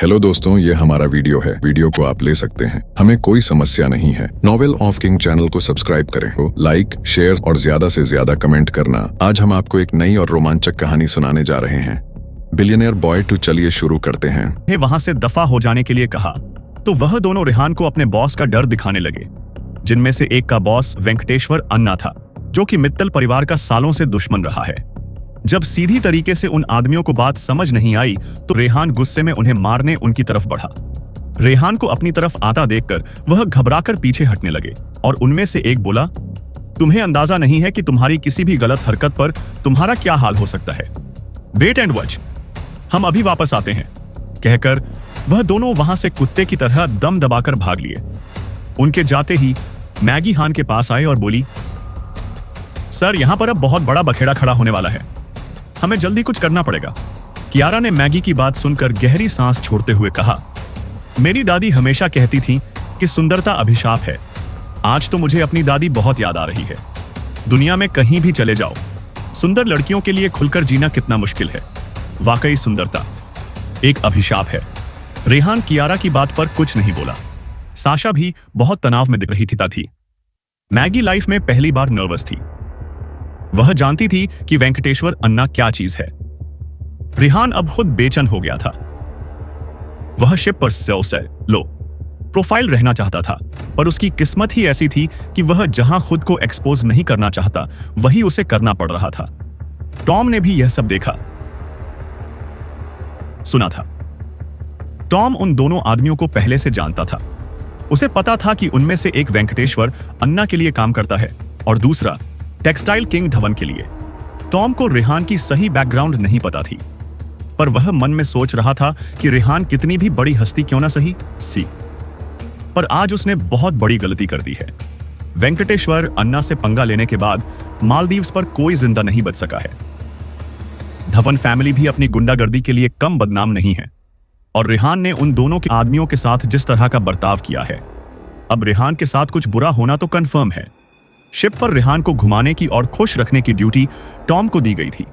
Hello दोस्तों, ये हमारा वीडियो है। वीडियो को आप ले सकते हैं, हमें कोई समस्या नहीं है। नॉवेल ऑफ किंग चैनल को सब्सक्राइब करें, लाइक, शेयर और ज्यादा से ज्यादा कमेंट करना। आज हम आपको एक नई और रोमांचक कहानी सुनाने जा रहे हैं, बिलियनियर बॉय 2। चलिए शुरू करते हैं। वहां से दफा हो जाने के लिए कहा तो वह दोनों रेहान को अपने बॉस का डर दिखाने लगे, जिनमें से एक का बॉस वेंकटेश्वर अन्ना था, जो कि मित्तल परिवार का सालों से दुश्मन रहा है। जब सीधी तरीके से उन आदमियों को बात समझ नहीं आई तो रेहान गुस्से में उन्हें मारने उनकी तरफ बढ़ा। रेहान को अपनी तरफ आता देखकर वह घबराकर पीछे हटने लगे और उनमें से एक बोला, तुम्हें अंदाजा नहीं है कि तुम्हारी किसी भी गलत हरकत पर तुम्हारा क्या हाल हो सकता है। वेट एंड वॉच, हम अभी वापस आते हैं। कहकर वह दोनों वहां से कुत्ते की तरह दम दबाकर भाग लिए। उनके जाते ही मैगी हान के पास आए और बोली, सर, यहां पर अब बहुत बड़ा बखेड़ा खड़ा होने वाला है, हमें जल्दी कुछ करना पड़ेगा। कियारा ने मैगी की बात सुनकर गहरी सांस छोड़ते हुए कहा, मेरी दादी हमेशा कहती थी कि सुंदरता अभिशाप है। आज तो मुझे अपनी दादी बहुत याद आ रही है। दुनिया में कहीं भी चले जाओ, सुंदर लड़कियों के लिए खुलकर जीना कितना मुश्किल है। वाकई सुंदरता एक अभिशाप है। रेहान कियारा की बात पर कुछ नहीं बोला। साशा भी बहुत तनाव में दिख रही थी। मैगी लाइफ में पहली बार नर्वस थी। वह जानती थी कि वेंकटेश्वर अन्ना क्या चीज है। रेहान अब खुद बेचैन हो गया था। वह शिप पर लो प्रोफाइल रहना चाहता था, पर उसकी किस्मत ही ऐसी थी कि वह जहां खुद को एक्सपोज नहीं करना चाहता वही उसे करना पड़ रहा था। टॉम ने भी यह सब देखा सुना था। टॉम उन दोनों आदमियों को पहले से जानता था। उसे पता था कि उनमें से एक वेंकटेश्वर अन्ना के लिए काम करता है और दूसरा टेक्सटाइल किंग धवन के लिए। टॉम को रेहान की सही बैकग्राउंड नहीं पता थी, पर वह मन में सोच रहा था कि रेहान कितनी भी बड़ी हस्ती क्यों ना सही पर आज उसने बहुत बड़ी गलती कर दी है। वेंकटेश्वर अन्ना से पंगा लेने के बाद मालदीव्स पर कोई जिंदा नहीं बच सका है। धवन फैमिली भी अपनी गुंडागर्दी के लिए कम बदनाम नहीं है, और रेहान ने उन दोनों के आदमियों के साथ जिस तरह का बर्ताव किया है, अब रेहान के साथ कुछ बुरा होना तो कंफर्म है। शिप पर रेहान को घुमाने की और खुश रखने की ड्यूटी टॉम को दी गई थी।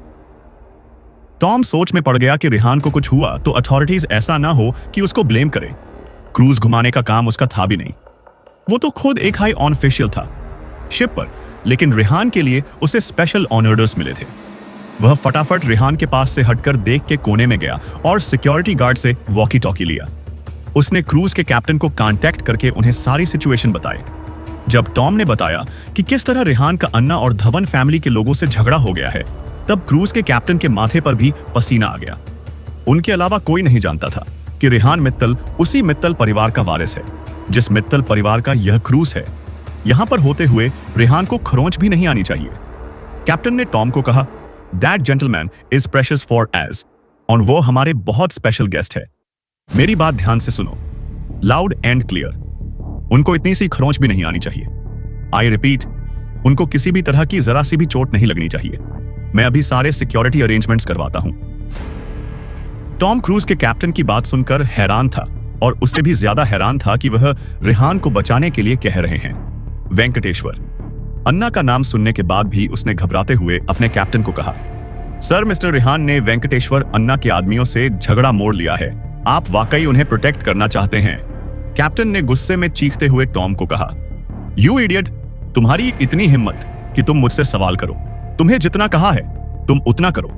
टॉम सोच में पड़ गया कि रेहान को कुछ हुआ तो अथॉरिटीज ऐसा ना हो कि उसको ब्लेम करें। क्रूज घुमाने का काम उसका था भी नहीं। वो तो खुद एक हाई ऑफिशियल था शिप पर, लेकिन रेहान के लिए उसे स्पेशल ऑनर्स मिले थे। वह फटाफट रेहान के पास से हटकर देख के कोने में गया और सिक्योरिटी गार्ड से वॉकी टॉकी लिया। उसने क्रूज के कैप्टन को कांटेक्ट करके उन्हें सारी सिचुएशन बताई। जब टॉम ने बताया कि किस तरह रेहान का अन्ना और धवन फैमिली के लोगों से झगड़ा हो गया है, तब क्रूज के कैप्टन के माथे पर भी पसीना आ गया। उनके अलावा कोई नहीं जानता था कि रेहान मित्तल उसी मित्तल परिवार का वारिस है, जिस मित्तल परिवार का यह क्रूज है। यहां पर होते हुए रेहान को खरोंच भी नहीं आनी चाहिए। कैप्टन ने टॉम को कहा, that gentleman is precious for age, और वो हमारे बहुत स्पेशल गेस्ट है। मेरी बात ध्यान से सुनो, लाउड एंड क्लियर। उनको इतनी सी खरोंच भी नहीं आनी चाहिए। आई रिपीट, उनको किसी भी तरह की जरा सी भी चोट नहीं लगनी चाहिए। मैं अभी सारे सिक्योरिटी अरेंजमेंट्स करवाता हूं। टॉम क्रूज के कैप्टन की बात सुनकर हैरान था, और उससे भी ज्यादा हैरान था कि वह रेहान को बचाने के लिए कह रहे हैं। वेंकटेश्वर अन्ना का नाम सुनने के बाद भी उसने घबराते हुए अपने कैप्टन को कहा, सर, मिस्टर रेहान ने वेंकटेश्वर अन्ना के आदमियों से झगड़ा मोड़ लिया है। आप वाकई उन्हें प्रोटेक्ट करना चाहते हैं। कैप्टन ने गुस्से में चीखते हुए टॉम को कहा, यू इडियट, तुम्हारी इतनी हिम्मत कि तुम मुझसे सवाल करो। तुम्हें जितना कहा है तुम उतना करो।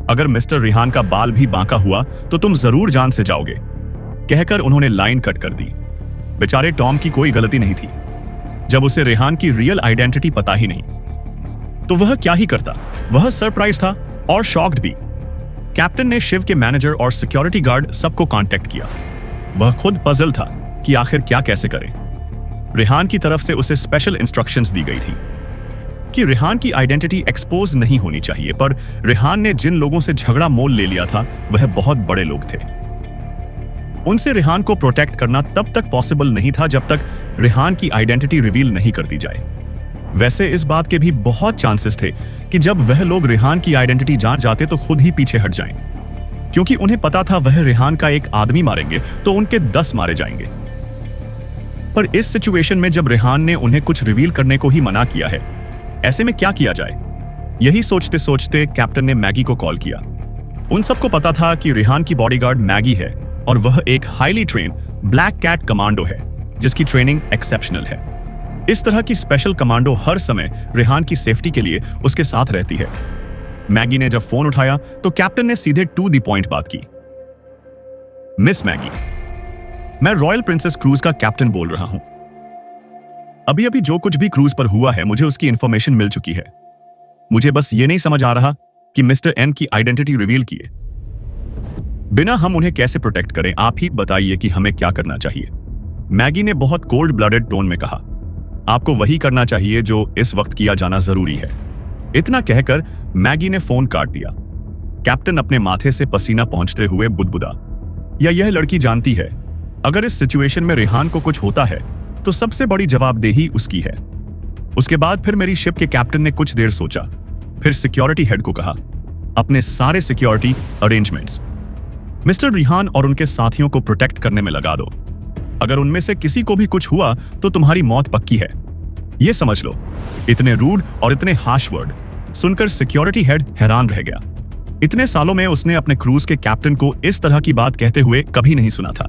अगर मिस्टर रेहान का बाल भी बांका हुआ तो तुम जरूर जान से जाओगे। कहकर उन्होंने लाइन कट कर दी। बेचारे टॉम की कोई गलती नहीं थी। जब उसे रेहान की रियल आइडेंटिटी पता ही नहीं तो वह क्या ही करता। वह सरप्राइज था और शॉक्ड भी। कैप्टन ने शिव के मैनेजर और सिक्योरिटी गार्ड सबको कांटेक्ट किया। वह खुद पजल था कि आखिर क्या कैसे करें। रेहान की तरफ से उसे स्पेशल इंस्ट्रक्शंस दी गई थी कि रेहान की आइडेंटिटी एक्सपोज नहीं होनी चाहिए, पर रेहान ने जिन लोगों से झगड़ा मोल ले लिया था वह बहुत बड़े लोग थे। उनसे रेहान को प्रोटेक्ट करना तब तक पॉसिबल नहीं था जब तक रेहान की आइडेंटिटी रिवील नहीं कर दी जाए। वैसे इस बात के भी बहुत चांसेस थे कि जब वह लोग रेहान की आइडेंटिटी जान जाते तो खुद ही पीछे हट जाएं, क्योंकि उन्हें पता था वह रेहान का एक आदमी मारेंगे तो उनके 10 मारे जाएंगे। पर इस सिचुएशन में जब रेहान ने उन्हें कुछ रिवील करने को ही मना किया है, ऐसे में क्या किया जाए? यही सोचते सोचते कैप्टन ने मैगी को कॉल किया। उन सबको पता था कि रेहान की बॉडीगार्ड मैगी है, और वह एक highly train black cat commando है जिसकी ट्रेनिंग एक्सेप्शनल है। इस तरह की स्पेशल कमांडो हर समय रेहान की सेफ्टी के लिए उसके साथ रहती है। मैगी ने जब फोन उठाया तो कैप्टन ने सीधे टू द पॉइंट बात की। मिस मैगी, मैं रॉयल प्रिंसेस क्रूज का कैप्टन बोल रहा हूं। अभी अभी जो कुछ भी क्रूज पर हुआ है मुझे उसकी इंफॉर्मेशन मिल चुकी है। मुझे बस ये नहीं समझ आ रहा कि मिस्टर एन की आइडेंटिटी रिवील किए बिना हम उन्हें कैसे प्रोटेक्ट करें। आप ही बताइए कि हमें क्या करना चाहिए। मैगी ने बहुत कोल्ड ब्लडेड टोन में कहा, आपको वही करना चाहिए जो इस वक्त किया जाना जरूरी है। इतना कहकर मैगी ने फोन काट दिया। कैप्टन अपने माथे से पसीना पहुंचते हुए बुदबुदा, या यह लड़की जानती है अगर इस सिचुएशन में रेहान को कुछ होता है तो सबसे बड़ी जवाबदेही उसकी है। उसके बाद फिर मेरी शिप के कैप्टन ने कुछ देर सोचा, फिर सिक्योरिटी हेड को कहा, अपने सारे सिक्योरिटी अरेंजमेंट्स मिस्टर रेहान और उनके साथियों को प्रोटेक्ट करने में लगा दो। अगर उनमें से किसी को भी कुछ हुआ तो तुम्हारी मौत पक्की है, यह समझ लो। इतने रूड और इतने हार्श वर्ड सुनकर सिक्योरिटी हेड हैरान रह गया। इतने सालों में उसने अपने क्रूज के कैप्टन को इस तरह की बात कहते हुए कभी नहीं सुना था।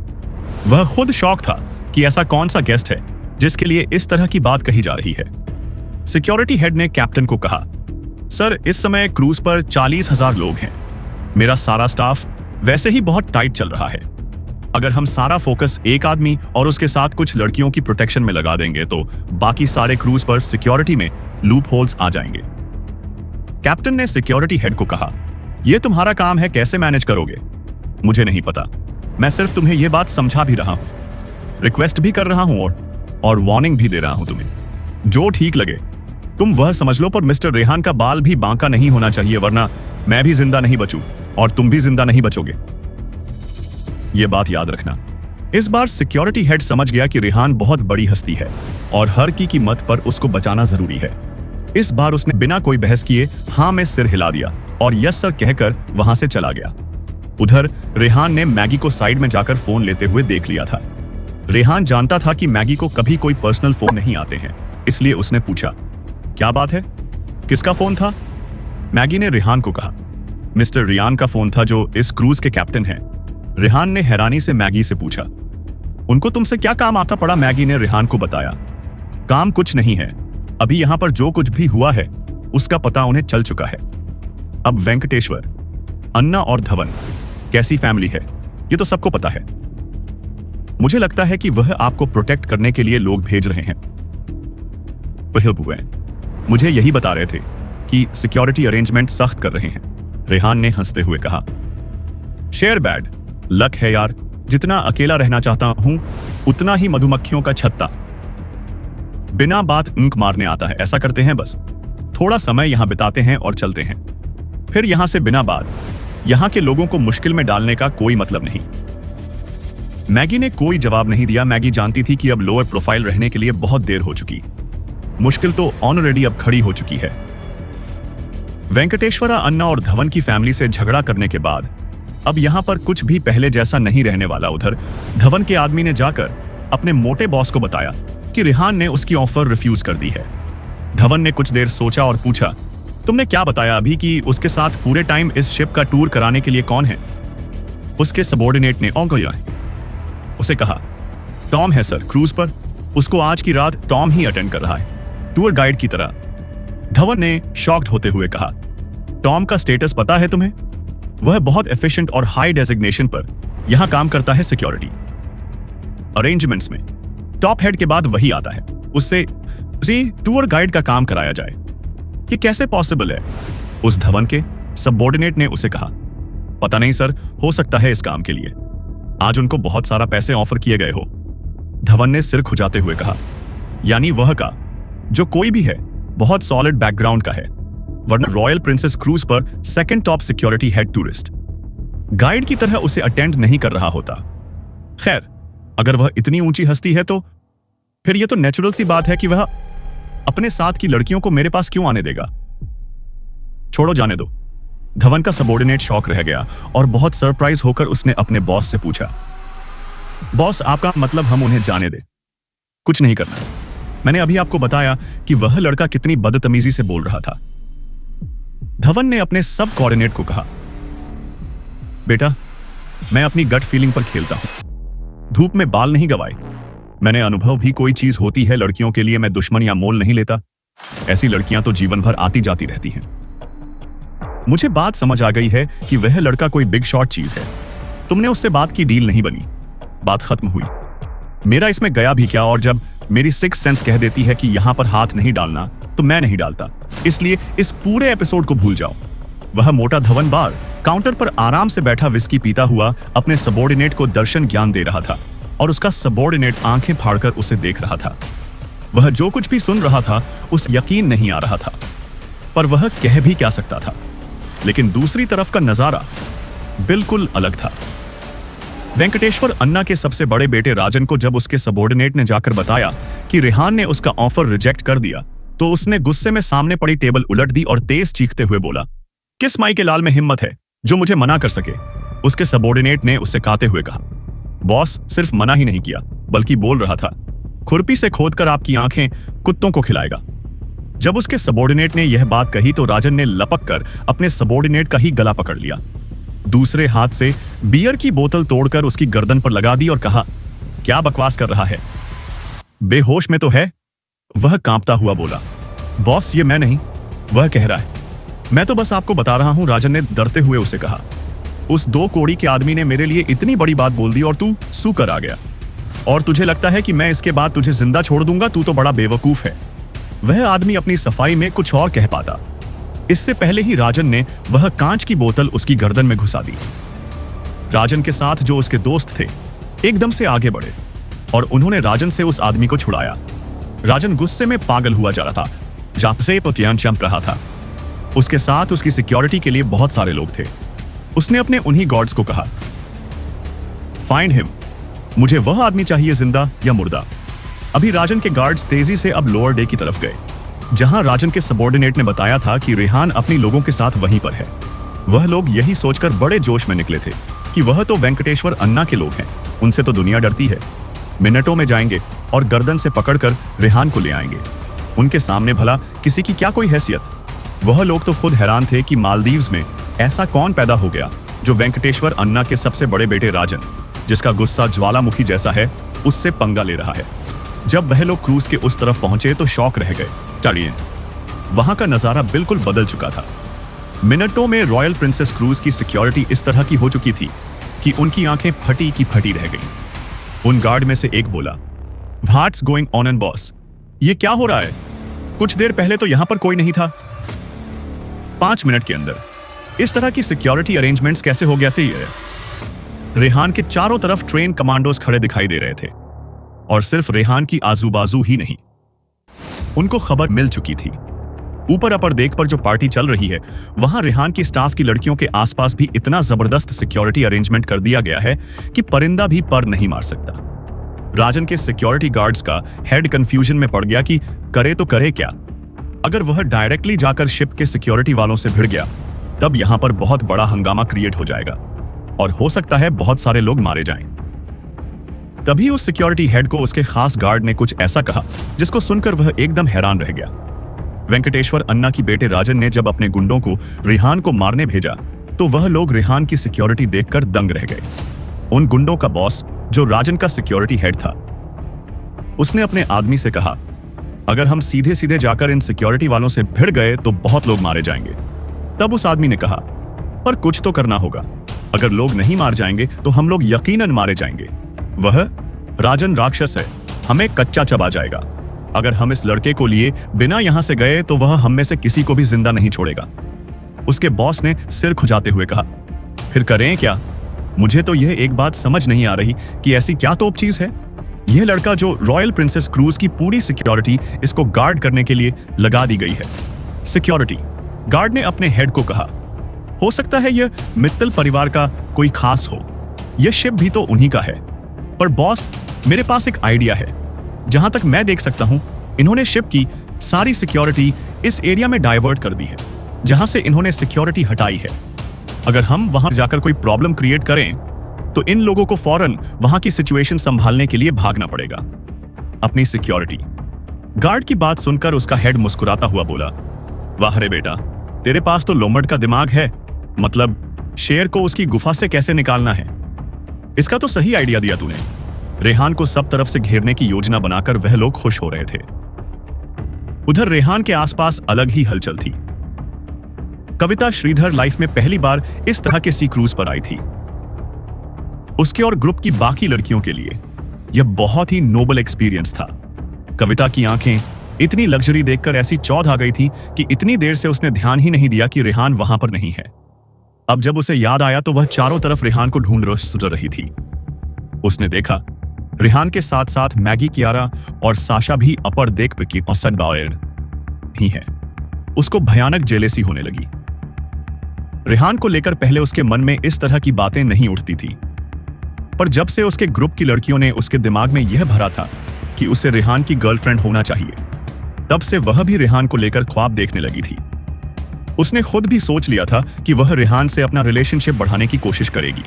वह खुद शॉक था कि ऐसा कौन सा गेस्ट है जिसके लिए इस तरह की बात कही जा रही है। सिक्योरिटी हेड ने कैप्टन को कहा, सर इस समय क्रूज पर 40,000 लोग हैं। मेरा सारा स्टाफ वैसे ही बहुत टाइट चल रहा है। अगर हम सारा फोकस एक आदमी और उसके साथ कुछ लड़कियों की प्रोटेक्शन में लगा देंगे तो बाकी सारे क्रूज पर सिक्योरिटी में लूप होल्स आ जाएंगे। कैप्टन ने सिक्योरिटी हेड को कहा, यह तुम्हारा काम है, कैसे मैनेज करोगे मुझे नहीं पता। मैं सिर्फ तुम्हें यह बात समझा भी रहा हूं, रिक्वेस्ट भी कर रहा हूं और वार्निंग भी दे रहा हूं तुम्हें। जो ठीक लगे तुम वह समझ लो, पर मिस्टर रेहान का बाल भी बांका नहीं होना चाहिए, वरना मैं भी जिंदा नहीं बचूं और तुम भी जिंदा नहीं बचोगे। यह बात याद रखना। इस बार सिक्योरिटी हेड समझ गया कि रेहान बहुत बड़ी हस्ती है और हर की कीमत पर उसको बचाना जरूरी है। इस बार उसने बिना कोई बहस किए हां में सिर हिला दिया और यस सर कहकर वहां से चला गया। उधर रेहान ने मैगी को साइड में जाकर फोन लेते हुए देख लिया था। रेहान जानता था कि मैगी को कभी कोई पर्सनल फोन नहीं आते हैं, इसलिए उसने पूछा, क्या बात है, किसका फोन था? मैगी ने रेहान को कहा, मिस्टर रियान का फोन था जो इस क्रूज के कैप्टन हैं। रेहान ने हैरानी से मैगी से पूछा, उनको तुमसे क्या काम आता पड़ा? मैगी ने रेहान को बताया, काम कुछ नहीं है, अभी यहां पर जो कुछ भी हुआ है उसका पता उन्हें चल चुका है। अब वेंकटेश्वर, अन्ना और धवन कैसी फैमिली है ये तो सबको पता है। मुझे लगता है कि वह आपको प्रोटेक्ट करने के लिए लोग भेज रहे हैं। वह बुए मुझे यही बता रहे थे कि सिक्योरिटी अरेंजमेंट सख्त कर रहे हैं। रेहान ने हंसते हुए कहा, शेयर बैड लक है यार, जितना अकेला रहना चाहता हूं उतना ही मधुमक्खियों का छत्ता बिना बात ऊंक मारने आता है। ऐसा करते हैं, बस थोड़ा समय यहां बिताते हैं और चलते हैं, फिर यहां से बिना बात। यहां के लोगों को मुश्किल में डालने का कोई मतलब नहीं। मैगी ने कोई जवाब नहीं दिया। मैगी जानती थी कि अब लोअर प्रोफाइल रहने के लिए बहुत देर हो चुकी, मुश्किल तो ऑलरेडी अब खड़ी हो चुकी है। वेंकटेश्वरा, अन्ना और धवन की फैमिली से झगड़ा करने के बाद अब यहां पर कुछ भी पहले जैसा नहीं रहने वाला। उधर धवन के आदमी ने जाकर अपने मोटे बॉस को बताया कि रेहान ने उसकी ऑफर रिफ्यूज कर दी है। धवन ने कुछ देर सोचा और पूछा, तुमने क्या बताया अभी कि उसके साथ पूरे टाइम इस शिप का टूर कराने के लिए कौन है? उसके सबॉर्डिनेट ने उसे कहा, टॉम है सर क्रूज पर, उसको आज की रात टॉम ही अटेंड कर रहा है, टूर गाइड की तरह। धवन ने शॉक्ड होते हुए कहा, टॉम का स्टेटस पता है तुम्हें? वह बहुत एफिशिएंट और हाई डेजिग्नेशन पर यहां काम करता है। सिक्योरिटी अरेंजमेंट्स में टॉप हेड के बाद वही आता है। उससे टूर गाइड का काम कराया जाए, ये कैसे पॉसिबल है? उस धवन के सबऑर्डिनेट ने उसे कहा, पता नहीं सर, हो सकता है इस काम के लिए आज उनको बहुत सारा पैसे ऑफर किए गए हो। धवन ने सिर खुजाते हुए कहा, यानी वह का जो कोई भी है बहुत सॉलिड बैकग्राउंड का है, वरना रॉयल प्रिंसेस क्रूज पर second top security head tourist guide की तरह उसे अटेंड नहीं कर रहा होता। खैर, अगर वह इतनी ऊंची हस्ती है तो फिर यह तो नेचुरल सी बात है कि वह अपने साथ की लड़कियों को मेरे पास क्यों आने देगा? छोड़ो, जाने दो। धवन का सबऑर्डिनेट शॉक रह गया और बहुत सरप्राइज होकर उसने अपने बॉस से पूछा, बॉस आपका मतलब हम उन्हें जाने दे? कुछ नहीं करना, मैंने अभी आपको बताया कि वह लड़का कितनी बदतमीजी से बोल रहा था। धवन ने अपने सब कोऑर्डिनेट को कहा, बेटा मैं अपनी गट फीलिंग पर खेलता हूं। धूप में बाल नहीं गवाए। मैंने अनुभव भी कोई चीज होती है, लड़कियों के लिए मैं दुश्मन या मोल नहीं लेता। ऐसी लड़कियां तो जीवन भर आती जाती रहती हैं। मुझे बात समझ आ गई है कि वह लड़का कोई बिग शॉट चीज है। तुमने उससे बात की, डील नहीं बनी, बात खत्म हुई। मेरा इसमें गया भी क्या, और जब मेरी सिक्स सेंस कह देती है कि यहां पर हाथ नहीं डालना तो मैं नहीं डालता। इसलिए इस पूरे एपिसोड को भूल जाओ। वह मोटा धवन बार काउंटर पर आराम से बैठा विस्की पीता हुआ अपने सबॉर्डिनेट को दर्शन ज्ञान दे रहा था और उसका सबॉर्डिनेट आंखें फाड़कर उसे देख रहा था। वह जो कुछ भी सुन रहा था उस यकीन नहीं आ रहा था, पर वह कह भी क्या सकता था। लेकिन दूसरी तरफ का नजारा बिल्कुल अलग था। वेंकटेश्वर अन्ना के सबसे बड़े बेटे राजन को जब उसके सबॉर्डिनेट ने जाकर बताया कि रेहान ने उसका ऑफर रिजेक्ट कर दिया, तो उसने गुस्से में सामने पड़ी टेबल उलट दी और तेज चीखते हुए बोला, किस माई के लाल में हिम्मत है जो मुझे मना कर सके। उसके सबॉर्डिनेट ने उससे काते हुए कहा, बॉस सिर्फ मना ही नहीं किया बल्कि बोल रहा था, खुरपी से खोदकर आपकी आंखें कुत्तों को खिलाएगा। जब उसके सबॉर्डिनेट ने यह बात कही तो राजन ने लपक कर अपने सबॉर्डिनेट का ही गला पकड़ लिया। दूसरे हाथ से बियर की बोतल तोड़कर उसकी गर्दन पर लगा दी और कहा, क्या बकवास कर रहा है, बेहोश में तो है। वह कांपता हुआ बोला, बॉस ये मैं नहीं, वह कह रहा है। मैं तो बस आपको बता रहा हूं, राजन ने डरते हुए उसे कहा। उस 2 कौड़ी के आदमी ने मेरे लिए इतनी बड़ी बात बोल दी और तू सू कर आ गया। और तुझे लगता है कि मैं इसके बाद तुझे जिंदा छोड़ दूंगा? तू तो बड़ा बेवकूफ है। वह आदमी अपनी सफाई में कुछ और कह पाता, इससे पहले ही राजन ने वह कांच की बोतल उसकी गर्दन में घुसा दी। राजन के साथ जो उसके दोस्त थे एकदम से आगे बढ़े और उन्होंने राजन से उस आदमी को छुड़ाया। राजन गुस्से में पागल हुआ जा रहा था, जापसे पोतियान चंप रहा था। उसके साथ उसकी सिक्योरिटी के लिए बहुत सारे लोग थे। उसने अपने उन्हीं गार्ड्स को कहा, फाइंड हिम, मुझे वह आदमी चाहिए, जिंदा या मुर्दा। अभी राजन के गार्ड्स तेजी से अब लोअर डे की तरफ गए, जहां राजन के सबॉर्डिनेट ने बताया था कि रेहान अपनी लोगों के साथ वहीं पर है। वह लोग यही सोचकर बड़े जोश में निकले थे कि वह तो वेंकटेश्वर अन्ना के लोग हैं, उनसे तो दुनिया डरती है। मिनटों में जाएंगे और गर्दन से पकड़कर रेहान को ले आएंगे। उनके सामने भला किसी की क्या कोई हैसियत। वह लोग तो खुद हैरान थे कि मालदीव्स में ऐसा कौन पैदा हो गया जो वेंकटेश्वर अन्ना के सबसे बड़े बेटे राजन, जिसका गुस्सा ज्वालामुखी जैसा है, उससे पंगा ले रहा है। जब वह लोग क्रूज के उस तरफ पहुंचे तो शौक रह गए। चढ़िए, वहां का नजारा बिल्कुल बदल चुका था। मिनटों में रॉयल प्रिंसेस क्रूज की सिक्योरिटी इस तरह की हो चुकी थी कि उनकी आंखें फटी की फटी रह गईं। उन गार्ड में से एक बोला, what's going on and boss, ये क्या हो रहा है? कुछ देर पहले तो यहां पर कोई नहीं था। 5 मिनट के अंदर इस तरह की सिक्योरिटी अरेंजमेंट्स कैसे हो गया थे? रेहान के चारों तरफ ट्रेन कमांडोज खड़े दिखाई दे रहे थे, और सिर्फ रेहान की आजू बाजू ही नहीं, उनको खबर मिल चुकी थी। ऊपर अपर देख पर जो पार्टी चल रही है, वहां रेहान की स्टाफ की लड़कियों के आसपास भी इतना जबरदस्त सिक्योरिटी अरेंजमेंट कर दिया गया है कि परिंदा भी पर नहीं मार सकता। राजन के सिक्योरिटी गार्ड्स का हेड कंफ्यूजन में पड़ गया कि करे तो करे क्या। अगर वह डायरेक्टली जाकर शिप के सिक्योरिटी वालों से भिड़ गया, तब यहां पर बहुत बड़ा हंगामा क्रिएट हो जाएगा और हो सकता है बहुत सारे लोग मारे जाएं। तभी उस सिक्योरिटी हेड को उसके खास गार्ड ने कुछ ऐसा कहा जिसको सुनकर वह एकदम हैरान रह गया। वेंकटेश्वर अन्ना की बेटे राजन ने जब अपने गुंडों को रेहान को मारने भेजा, तो वह लोग रेहान की सिक्योरिटी देखकर दंग रह गए। उन गुंडों का बॉस, जो राजन का सिक्योरिटी हेड था, उसने अपने आदमी से कहा, अगर हम सीधे सीधे जाकर इन सिक्योरिटी वालों से भिड़ गए तो बहुत लोग मारे जाएंगे। तब उस आदमी ने कहा, पर कुछ तो करना होगा, अगर लोग नहीं मार जाएंगे तो हम लोग यकीनन मारे जाएंगे। वह राजन राक्षस है, हमें कच्चा चबा जाएगा। अगर हम इस लड़के को लिए बिना यहां से गए तो वह हम में से किसी को भी जिंदा नहीं छोड़ेगा। उसके बॉस ने सिर खुजाते हुए कहा, फिर करें क्या? मुझे तो यह एक बात समझ नहीं आ रही कि ऐसी क्या तोप चीज है। यह लड़का जो रॉयल प्रिंसेस क्रूज की पूरी सिक्योरिटी इसको गार्ड करने के लिए लगा दी गई है। सिक्योरिटी गार्ड ने अपने हेड को कहा, हो सकता है यह मित्तल परिवार का कोई खास हो, यह शिप भी तो उन्हीं का है। पर बॉस, मेरे पास एक आइडिया है। जहां तक मैं देख सकता हूं, इन्होंने शिप की सारी सिक्योरिटी इस एरिया में डाइवर्ट कर दी है जहां से इन्होंने सिक्योरिटी हटाई है। अगर हम वहां जाकर कोई प्रॉब्लम क्रिएट करें तो इन लोगों को फौरन वहां की सिचुएशन संभालने के लिए भागना पड़ेगा। अपनी सिक्योरिटी। गार्ड की बात सुनकर उसका हेड मुस्कुराता हुआ बोला, वाह रे बेटा, तेरे पास तो लोमड़ का दिमाग है। मतलब शेर को उसकी गुफा से कैसे निकालना है, इसका तो सही आइडिया दिया तूने। रेहान को सब तरफ से घेरने की योजना बनाकर वह लोग खुश हो रहे थे। उधर रेहान के आसपास अलग ही हलचल थी। कविता श्रीधर लाइफ में पहली बार इस तरह के सी क्रूज पर आई थी। उसके और ग्रुप की बाकी लड़कियों के लिए यह बहुत ही नोबल एक्सपीरियंस था। कविता की आंखें इतनी लग्जरी देखकर ऐसी चौंध आ गई थी कि इतनी देर से उसने ध्यान ही नहीं दिया कि रेहान वहां पर नहीं है। अब जब उसे याद आया तो वह चारों तरफ रेहान को ढूंढ रही थी। उसने देखा रेहान के साथ साथ मैगी, कियारा और साशा भी अपर देख की पसंद ही है। उसको भयानक जेलेसी होने लगी। रेहान को लेकर पहले उसके मन में इस तरह की बातें नहीं उठती थी, पर जब से उसके ग्रुप की लड़कियों ने उसके दिमाग में यह भरा था कि उसे रेहान की गर्लफ्रेंड होना चाहिए, तब से वह भी रेहान को लेकर ख्वाब देखने लगी थी। उसने खुद भी सोच लिया था कि वह रेहान से अपना रिलेशनशिप बढ़ाने की कोशिश करेगी,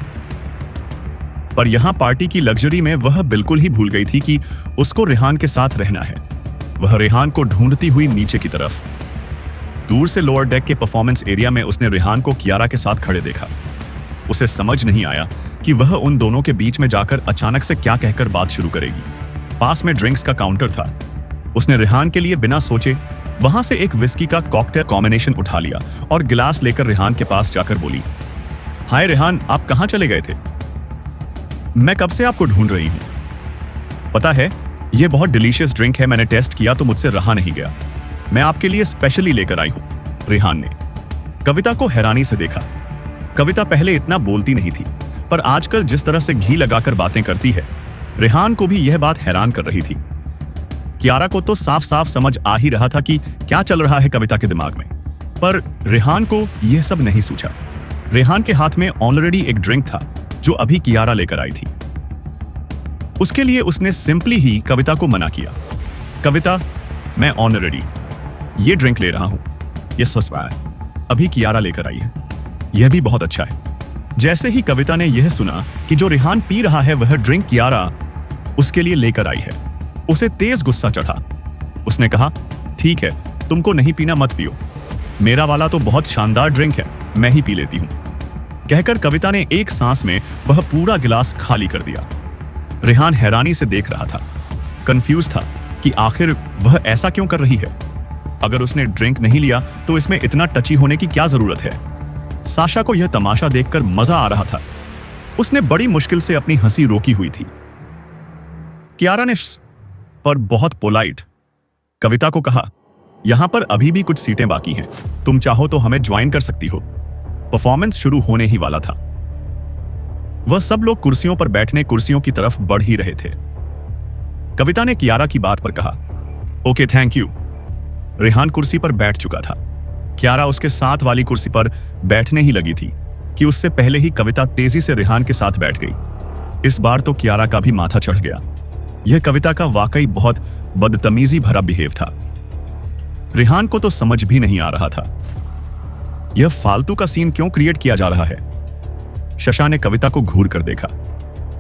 पर यहां पार्टी की लग्जरी में वह बिल्कुल ही भूल गई थी कि उसको रेहान के साथ रहना है। वह रेहान को ढूंढती हुई नीचे की तरफ दूर से लोअर डेक के परफॉर्मेंस एरिया में उसने रेहान को कियारा के साथ खड़े देखा। उसे समझ नहीं आया कि वह उन दोनों के बीच में जाकर अचानक से क्या कहकर बात शुरू करेगी। पास में ड्रिंक्स का काउंटर था। उसने रेहान के लिए बिना सोचे वहां से एक विस्की का कॉकटेल कॉम्बिनेशन उठा लिया और गिलास लेकर रेहान के पास जाकर बोली, हाय रेहान, आप कहां चले गए थे? मैं कब से आपको ढूंढ रही हूं। पता है, यह बहुत डिलीशियस ड्रिंक है, मैंने टेस्ट किया तो मुझसे रहा नहीं गया। मैं आपके लिए स्पेशली लेकर आई हूं। रेहान ने कविता को हैरानी से देखा। कविता पहले इतना बोलती नहीं थी, पर आजकल जिस तरह से घी लगाकर बातें करती है, रेहान को भी यह बात हैरान कर रही थी। कियारा को तो साफ साफ समझ आ ही रहा था कि क्या चल रहा है कविता के दिमाग में, पर रेहान को यह सब नहीं सूझा। रेहान के हाथ में ऑलरेडी एक ड्रिंक था जो अभी कियारा लेकर आई थी। उसके लिए उसने सिंपली ही कविता को मना किया, कविता, मैं ऑलरेडी ये ड्रिंक ले रहा हूं, ये सस्ता है, अभी कियारा लेकर आई है, यह भी बहुत अच्छा है। जैसे ही कविता ने यह सुना कि जो रेहान पी रहा है वह ड्रिंक कियारा उसके लिए लेकर आई है, उसे तेज गुस्सा चढ़ा। उसने कहा, ठीक है, तुमको नहीं पीना मत पियो, मेरा वाला तो बहुत शानदार ड्रिंक है, मैं ही पी लेती हूं। कहकर कविता ने एक सांस में वह पूरा गिलास खाली कर दिया। रेहान हैरानी से देख रहा था, कंफ्यूज था कि आखिर वह ऐसा क्यों कर रही है। अगर उसने ड्रिंक नहीं लिया तो इसमें इतना टची होने की क्या जरूरत है। साशा को यह तमाशा देखकर मजा आ रहा था। उसने बड़ी मुश्किल से अपनी हंसी रोकी हुई थी। कियारा ने पर बहुत पोलाइट कविता को कहा, यहां पर अभी भी कुछ सीटें बाकी हैं, तुम चाहो तो हमें ज्वाइन कर सकती हो। परफॉर्मेंस शुरू होने ही वाला था। वह सब लोग कुर्सियों पर बैठने कुर्सियों की तरफ बढ़ ही रहे थे। कविता ने कियारा की बात पर कहा, ओके थैंक यू। रेहान कुर्सी पर बैठ चुका था। कियारा उसके साथ वाली कुर्सी पर बैठने ही लगी थी कि उससे पहले ही कविता तेजी से रेहान के साथ बैठ गई। इस बार तो कियारा का भी माथा चढ़ गया। यह कविता का वाकई बहुत बदतमीजी भरा बिहेव था। रेहान को तो समझ भी नहीं आ रहा था यह फालतू का सीन क्यों क्रिएट किया जा रहा है। शशा ने कविता को घूर कर देखा।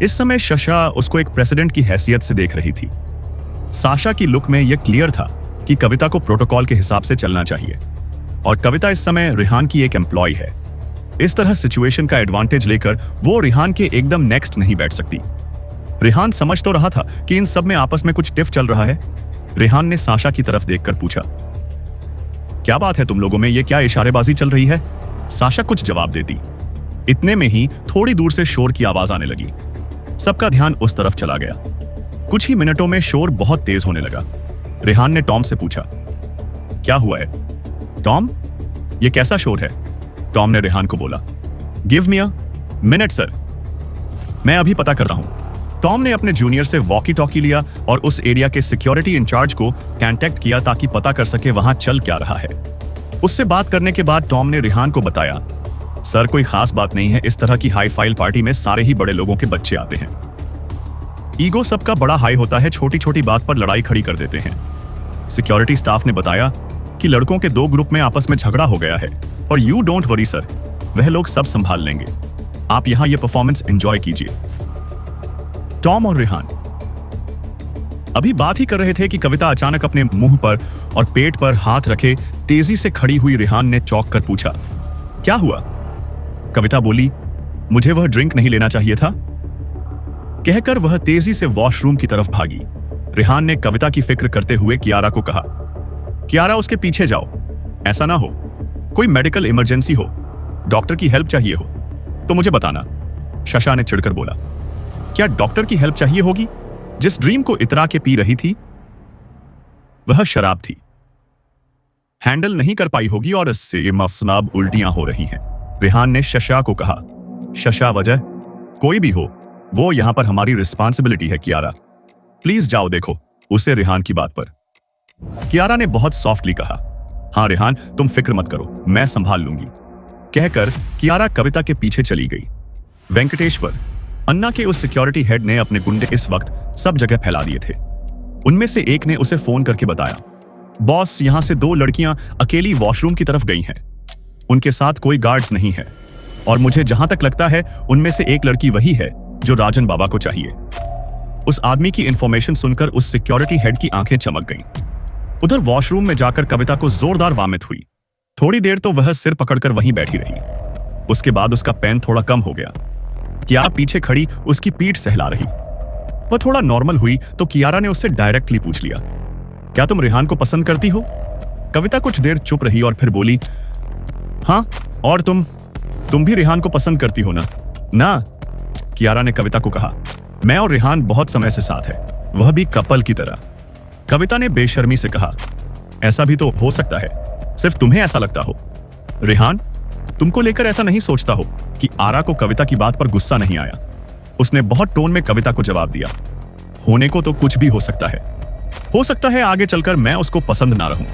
इस समय शशा उसको एक प्रेसिडेंट की हैसियत से देख रही थी। साशा की लुक में यह क्लियर था कि कविता को प्रोटोकॉल के हिसाब से चलना चाहिए, और कविता इस समय रेहान की एक एम्प्लॉय है। इस तरह सिचुएशन का एडवांटेज लेकर वो रेहान के एकदम नेक्स्ट नहीं बैठ सकती। रेहान समझ तो रहा था कि इन सब में आपस में कुछ टिफ चल रहा है। रेहान ने साशा की तरफ देखकर पूछा, क्या बात है तुम लोगों में, ये क्या इशारेबाजी चल रही है? साशा कुछ जवाब देती। इतने में ही थोड़ी दूर से शोर की आवाज आने लगी। सबका ध्यान उस तरफ चला गया। कुछ ही मिनटों में शोर बहुत तेज होने लगा। रेहान ने टॉम से पूछा, क्या हुआ है? टॉम, ये कैसा शोर है? टॉम ने रेहान को बोला, give me a minute sir, मैं अभी पता करता हूं। टॉम ने अपने जूनियर से वॉकी टॉकी लिया और उस एरिया के सिक्योरिटी इंचार्ज को कांटेक्ट किया ताकि पता कर सके वहां चल क्या रहा है। उससे बात करने के बाद टॉम ने रेहान को बताया, सर कोई खास बात नहीं है, इस तरह की हाई फाइल पार्टी में सारे ही बड़े लोगों के बच्चे आते हैं। ईगो सबका बड़ा हाई होता है, छोटी छोटी बात पर लड़ाई खड़ी कर देते हैं। सिक्योरिटी स्टाफ ने बताया कि लड़कों के 2 ग्रुप में आपस में झगड़ा हो गया है, और यू डोंट वरी सर, वह लोग सब संभाल लेंगे। आप यहां ये परफॉर्मेंस एंजॉय कीजिए। टॉम और रेहान अभी बात ही कर रहे थे कि कविता अचानक अपने मुंह पर और पेट पर हाथ रखे तेजी से खड़ी हुई रेहान ने चौंक कर पूछा, क्या हुआ? कविता बोली, मुझे वह ड्रिंक नहीं लेना चाहिए था। कहकर वह तेजी से वॉशरूम की तरफ भागी। रेहान ने कविता की फिक्र करते हुए कियारा को कहा, कियारा उसके पीछे जाओ, ऐसा ना हो कोई मेडिकल इमरजेंसी हो, डॉक्टर की हेल्प चाहिए हो तो मुझे बताना। शशा ने चिढ़कर बोला, क्या डॉक्टर की हेल्प चाहिए होगी? जिस ड्रीम को इतरा के पी रही थी वह शराब थी, हैंडल नहीं कर पाई होगी और इससे मसनाब उल्टियां हो रही हैं। रेहान ने शशा को कहा, शशा वजह कोई भी हो, वो यहां पर हमारी रिस्पॉन्सिबिलिटी है कियारा, प्लीज जाओ देखो उसे रेहान की बात पर। कियारा ने बहुत सॉफ्टली कहा, हाँ रेहान तुम फिक्र मत करो, मैं संभाल लूंगी। कहकर कियारा कविता के पीछे चली गई। वेंकटेश्वर, अन्ना के उस सिक्योरिटी हेड ने अपने गुंडे इस वक्त सब जगह फैला दिए थे। उनमें से एक ने उसे फोन करके बताया, बॉस यहां से 2 लड़कियां अकेली वॉशरूम की तरफ गई हैं, उनके साथ कोई गार्ड्स नहीं है और मुझे जहां तक लगता है उनमें से एक लड़की वही है जो राजन बाबा को चाहिए। उस आदमी की इंफॉर्मेशन सुनकर उस सिक्योरिटी हेड की आंखें चमक गईं। उधर वॉशरूम में जाकर कविता को जोरदार वामिट हुई। थोड़ी देर तो वह सिर पकड़कर वहीं बैठी रही। उसके बाद उसका पेन थोड़ा कम हो गया। कियारा पीछे खड़ी उसकी पीठ सहला रही। वह थोड़ा नॉर्मल हुई तो कियारा ने उससे डायरेक्टली पूछ लिया, क्या तुम रेहान को पसंद करती हो? कविता कुछ देर चुप रही और फिर बोली, हाँ, और तुम भी रेहान को पसंद करती हो ना? ना, कियारा ने कविता को कहा, मैं और रेहान बहुत समय से साथ है, वह भी कपल की तरह। कविता ने बेशर्मी से कहा, ऐसा भी तो हो सकता है, सिर्फ तुम्हें ऐसा लगता हो। रेहान तुमको लेकर ऐसा नहीं सोचता हो कि आरा को कविता की बात पर गुस्सा नहीं आया? उसने बहुत टोन में कविता को जवाब दिया, होने को तो कुछ भी हो सकता है। हो सकता है आगे चलकर मैं उसको पसंद ना रहूं,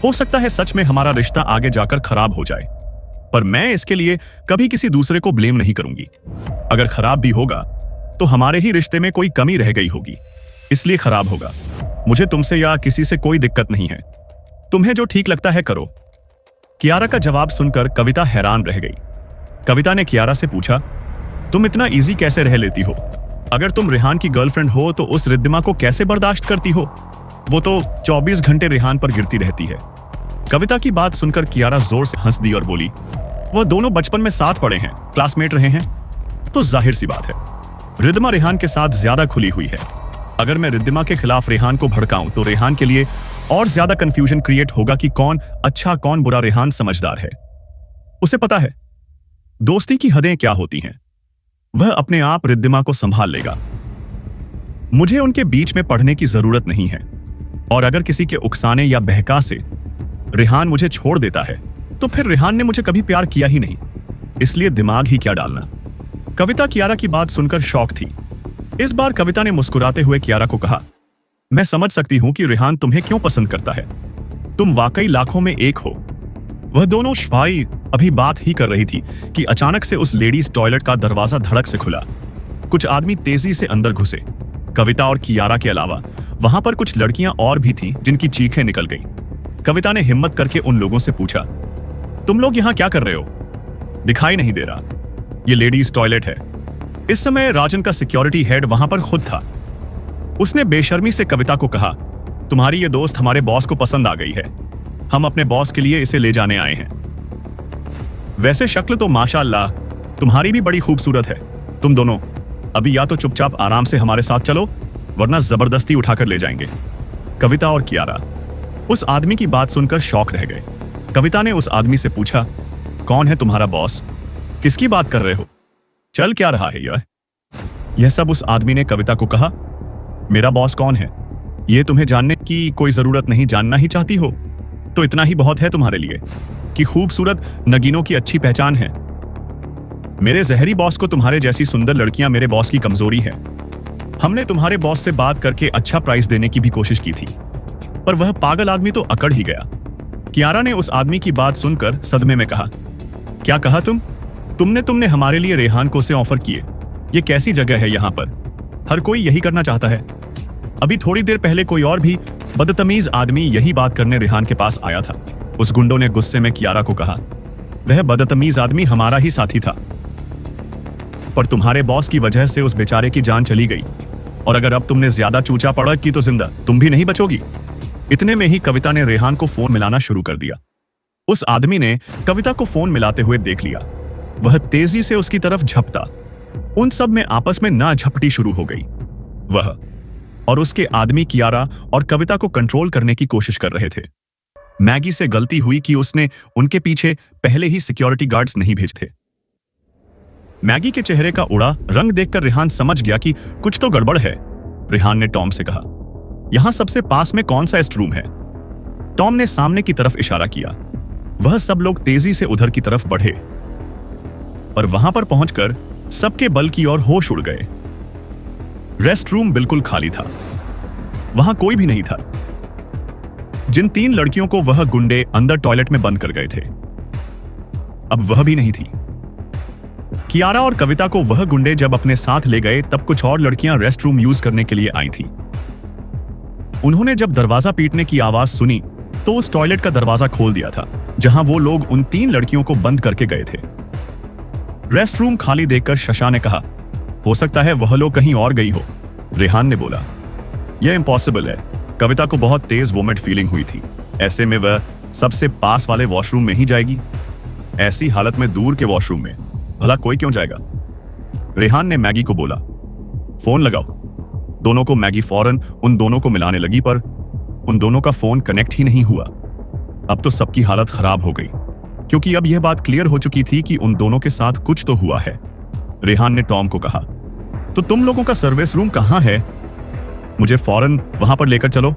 हो सकता है सच में हमारा रिश्ता आगे जाकर खराब हो जाए, पर मैं इसके लिए कभी किसी दूसरे को ब्लेम नहीं करूंगी। अगर खराब भी होगा तो हमारे ही रिश्ते में कोई कमी रह गई होगी, इसलिए खराब होगा। मुझे तुमसे या किसी से कोई दिक्कत नहीं है, तुम्हें जो ठीक लगता है करो। कियारा का जवाब सुनकर कविता हैरान रह गई। कविता ने कियारा से पूछा, तुम इतना इजी कैसे रह लेती हो? अगर तुम रेहान की गर्लफ्रेंड हो तो उस रिद्धिमा को कैसे बर्दाश्त करती हो? वो तो 24 घंटे रेहान पर गिरती रहती है। कविता की बात सुनकर कियारा जोर से हंस दी और बोली, वह दोनों बचपन में साथ पढ़े हैं, क्लासमेट रहे हैं, तो जाहिर सी बात है रिद्धिमा रेहान के साथ ज्यादा खुली हुई है। अगर मैं रिद्धिमा के खिलाफ रेहान को भड़काऊं तो रेहान के लिए और ज्यादा कंफ्यूजन क्रिएट होगा कि कौन अच्छा कौन बुरा। रेहान समझदार है, उसे पता है दोस्ती की हदें क्या होती हैं। वह अपने आप रिद्धिमा को संभाल लेगा। मुझे उनके बीच में पढ़ने की जरूरत नहीं है, और अगर किसी के उकसाने या बहका से रेहान मुझे छोड़ देता है तो फिर रेहान ने मुझे कभी प्यार किया ही नहीं, इसलिए दिमाग ही क्या डालना। कविता कियारा की बात सुनकर शॉक थी। इस बार कविता ने मुस्कुराते हुए कियारा को कहा, मैं समझ सकती हूं कि रेहान तुम्हें क्यों पसंद करता है, तुम वाकई लाखों में एक हो। वह दोनों शफाई अभी बात ही कर रही थी कि अचानक से उस लेडीज टॉयलेट का दरवाजा धड़क से खुला। कुछ आदमी तेजी से अंदर घुसे। कविता और कियारा के अलावा वहां पर कुछ लड़कियां और भी थीं जिनकी चीखें निकल गईं। कविता ने हिम्मत करके उन लोगों से पूछा, तुम लोग यहां क्या कर रहे हो? दिखाई नहीं दे रहा, ये लेडीज टॉयलेट है। इस समय राजन का सिक्योरिटी हेड वहां पर खुद था। उसने बेशर्मी से कविता को कहा, तुम्हारी ये दोस्त हमारे बॉस को पसंद आ गई है, हम अपने बॉस के लिए इसे ले जाने आए हैं। वैसे शक्ल तो माशाअल्लाह तुम्हारी भी बड़ी खूबसूरत है। तुम दोनों अभी या तो चुपचाप आराम से हमारे साथ चलो, वरना जबरदस्ती उठाकर ले जाएंगे। कविता और कियारा उस आदमी की बात सुनकर शॉक रह गए। कविता ने उस आदमी से पूछा, कौन है तुम्हारा बॉस? किसकी बात कर रहे हो? चल क्या रहा है यह सब उस आदमी ने कविता को कहा, मेरा बॉस कौन है यह तुम्हें जानने की कोई जरूरत नहीं। जानना ही चाहती हो तो इतना ही बहुत है तुम्हारे लिए कि खूबसूरत नगीनों की अच्छी पहचान है। मेरे जहरी बॉस को तुम्हारे जैसी सुंदर लड़कियां मेरे बॉस की कमजोरी है। हमने तुम्हारे बॉस से बात करके अच्छा प्राइस देने की भी कोशिश की थी, पर वह पागल आदमी तो अकड़ ही गया। कियारा ने उस आदमी की बात सुनकर सदमे में कहा, क्या कहा तुमने हमारे लिए रेहान को से ऑफर किए? ये कैसी जगह है यहाँ पर? हर कोई यही करना चाहता है। अभी थोड़ी देर पहले कोई और भी बदतमीज आदमी यही बात करने रेहान के पास आया था। उस गुंडों ने गुस्से में कियारा को कहा, वह बदतमीज आदमी हमारा ही साथी था, पर तुम्हारे बॉस की वजह से उस बेचारे की जान चली गई, और अगर अब तुमने ज्यादा चूचा पड़ा की तो जिंदा तुम भी नहीं बचोगी। इतने में ही कविता ने रेहान को फोन मिलाना शुरू कर दिया। उस आदमी ने कविता को फोन मिलाते हुए देख लिया। वह तेजी से उसकी तरफ झपटा। उन सब में आपस में ना झपटी शुरू हो गई। वह और उसके आदमी कियारा और कविता को कंट्रोल करने की कोशिश कर रहे थे। मैगी से गलती हुई कि उसने उनके पीछे पहले ही सिक्योरिटी गार्ड्स नहीं भेजे थे। मैगी के चेहरे का उड़ा रंग देखकर रेहान समझ गया कि कुछ तो गड़बड़ है। रेहान ने टॉम से कहा, यहां सबसे पास में कौन सा रेस्ट रूम है? टॉम ने सामने की तरफ इशारा किया। वह सब लोग तेजी से उधर की तरफ बढ़े, पर वहां पर पहुंचकर सबके बल की ओर होश उड़ गए। रेस्ट रूम बिल्कुल खाली था, वहां कोई भी नहीं था। जिन 3 लड़कियों को वह गुंडे अंदर टॉयलेट में बंद कर गए थे, अब वह भी नहीं थी। कियारा और कविता को वह गुंडे जब अपने साथ ले गए तब कुछ और लड़कियां रेस्ट रूम यूज करने के लिए आई थी। उन्होंने जब दरवाजा पीटने की आवाज सुनी तो उस टॉयलेट का दरवाजा खोल दिया था जहां वो लोग उन 3 लड़कियों को बंद करके गए थे। रेस्ट रूम खाली देखकर शशा ने कहा, हो सकता है वह लोग कहीं और गई हो। रेहान ने बोला, यह इम्पॉसिबल है। कविता को बहुत तेज वोमिट फीलिंग हुई थी, ऐसे में वह सबसे पास वाले वॉशरूम में ही जाएगी। ऐसी हालत में दूर के वॉशरूम में भला कोई क्यों जाएगा? रेहान ने मैगी को बोला, फोन लगाओ। दोनों को मैगी फौरन उन दोनों को मिलाने लगी, पर उन दोनों का फोन कनेक्ट ही नहीं हुआ। अब तो सबकी हालत खराब हो गई, क्योंकि अब यह बात क्लियर हो चुकी थी कि उन दोनों के साथ कुछ तो हुआ है। रेहान ने टॉम को कहा, तो तुम लोगों का सर्विस रूम कहां है? मुझे फौरन वहां पर लेकर चलो,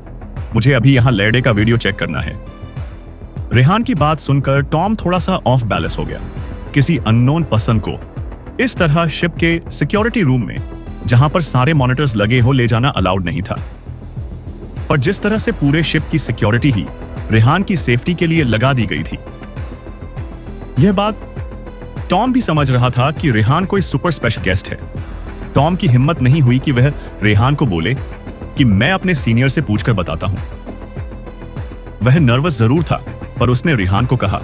मुझे अभी यहां लैडे का वीडियो चेक करना है। रेहान की बात सुनकर टॉम थोड़ा सा ऑफ बैलेंस हो गया। किसी अननोन पर्सन को इस तरह शिप के सिक्योरिटी रूम में, जहां पर सारे मॉनिटर्स लगे हो, ले जाना अलाउड नहीं था। पर जिस तरह से पूरे शिप की सिक्योरिटी ही रेहान की सेफ्टी के लिए लगा दी गई थी, यह बात टॉम भी समझ रहा था कि रेहान कोई सुपर स्पेशल गेस्ट है। टॉम की हिम्मत नहीं हुई कि वह रेहान को बोले कि मैं अपने सीनियर से पूछकर बताता हूं। वह नर्वस जरूर था, पर उसने रेहान को कहा,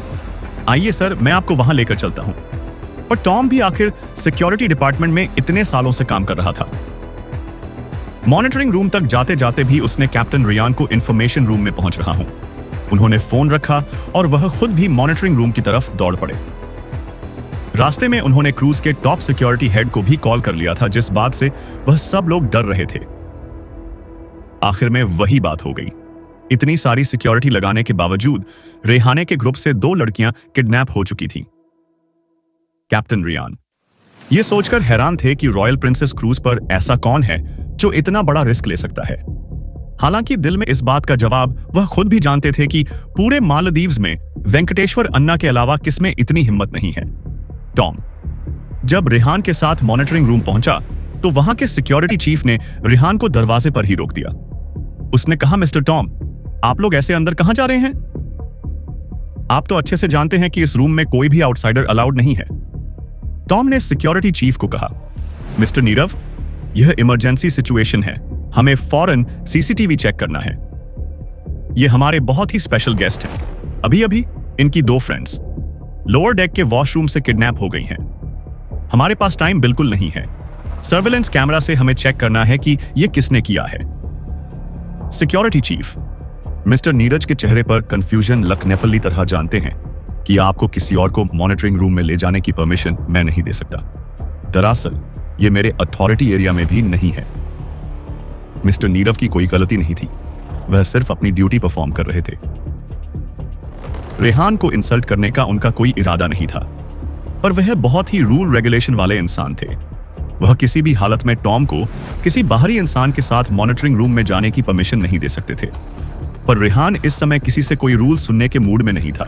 आइए सर, मैं आपको वहां लेकर चलता हूं। पर टॉम भी आखिर सिक्योरिटी डिपार्टमेंट में इतने सालों से काम कर रहा था। मॉनिटरिंग रूम तक जाते जाते भी उसने कैप्टन रियान को इंफॉर्मेशन रूम में पहुंच रहा हूं। उन्होंने फोन रखा और वह खुद भी मॉनिटरिंग रूम की तरफ दौड़ पड़े। रास्ते में उन्होंने क्रूज के टॉप सिक्योरिटी हेड को भी कॉल कर लिया था, जिस बात से वह सब लोग डर रहे थे। आखिर में वही बात हो गई। इतनी सारी सिक्योरिटी लगाने के बावजूद रेहाने के ग्रुप से 2 लड़कियां किडनैप हो चुकी थीं। कैप्टन रियान ये सोचकर हैरान थे कि रॉयल प्रिंसेस क्रूज पर ऐसा कौन है जो इतना बड़ा रिस्क ले सकता है। हालांकि दिल में इस बात का जवाब वह खुद भी जानते थे कि पूरे मालदीव्स में वेंकटेश्वर अन्ना के अलावा किसमें इतनी हिम्मत नहीं है। टॉम जब रेहान के साथ मॉनिटरिंग रूम पहुंचा तो वहां के सिक्योरिटी चीफ ने रेहान को दरवाजे पर ही रोक दिया। उसने कहा, मिस्टर टॉम, आप लोग ऐसे अंदर कहां जा रहे हैं? आप तो अच्छे से जानते हैं कि इस रूम में कोई भी आउटसाइडर अलाउड नहीं है। टॉम ने सिक्योरिटी चीफ को कहा, मिस्टर नीरव, यह इमरजेंसी सिचुएशन है, हमें फौरन सीसीटीवी चेक करना है। ये हमारे बहुत ही स्पेशल गेस्ट हैं। अभी अभी इनकी 2 फ्रेंड्स लोअर डेक के वॉशरूम से किडनैप हो गई हैं। हमारे पास टाइम बिल्कुल नहीं है। सर्विलेंस कैमरा से हमें चेक करना है कि यह किसने किया है। सिक्योरिटी चीफ मिस्टर नीरज के चेहरे पर कंफ्यूजन लकनेपली तरह जानते हैं कि आपको किसी और को मॉनिटरिंग रूम में ले जाने की परमिशन मैं नहीं दे सकता। दरअसल यह मेरे अथॉरिटी एरिया में भी नहीं है। मिस्टर नीरव की कोई गलती नहीं थी, वह सिर्फ अपनी ड्यूटी परफॉर्म कर रहे थे। रेहान को इंसल्ट करने का उनका कोई इरादा नहीं था, पर वह बहुत ही रूल रेगुलेशन वाले इंसान थे। वह किसी भी हालत में टॉम को किसी बाहरी इंसान के साथ मॉनिटरिंग रूम में जाने की परमिशन नहीं दे सकते थे। पर रेहान इस समय किसी से कोई रूल सुनने के मूड में नहीं था।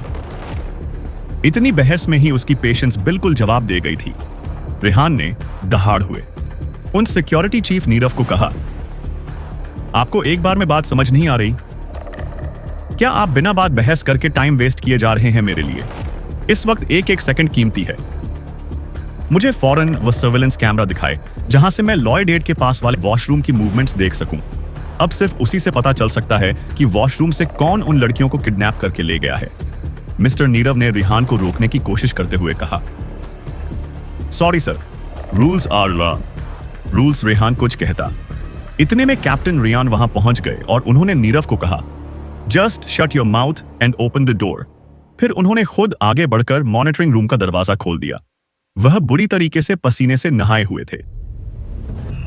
इतनी बहस में ही उसकी पेशेंस बिल्कुल जवाब दे गई थी। रेहान ने दहाड़ हुए उन सिक्योरिटी चीफ नीरव को कहा, आपको एक बार में बात समझ नहीं आ रही? क्या आप बिना बात बहस करके टाइम वेस्ट किए जा रहे हैं मेरे लिए? इस वक्त एक एक सेकंड कीमती है। मुझे फौरन वो सर्विलेंस कैमरा दिखाए जहां से मैं लॉयड एड के पास वाले वॉशरूम की मूवमेंट्स देख सकूं। अब सिर्फ उसी से पता चल सकता है कि वॉशरूम से कौन उन लड़कियों को किडनैप करके ले गया है। मिस्टर नीरव ने रेहान को रोकने की कोशिश करते हुए कहा, sorry sir, rules are law. Rules Rehan कुछ कहता। इतने में कैप्टन रियान वहां पहुंच गए और उन्होंने नीरव को कहा, just shut your mouth and open the door. फिर उन्होंने खुद आगे बढ़कर मॉनिटरिंग रूम का दरवाजा खोल दिया। वह बुरी तरीके से पसीने से नहाए हुए थे।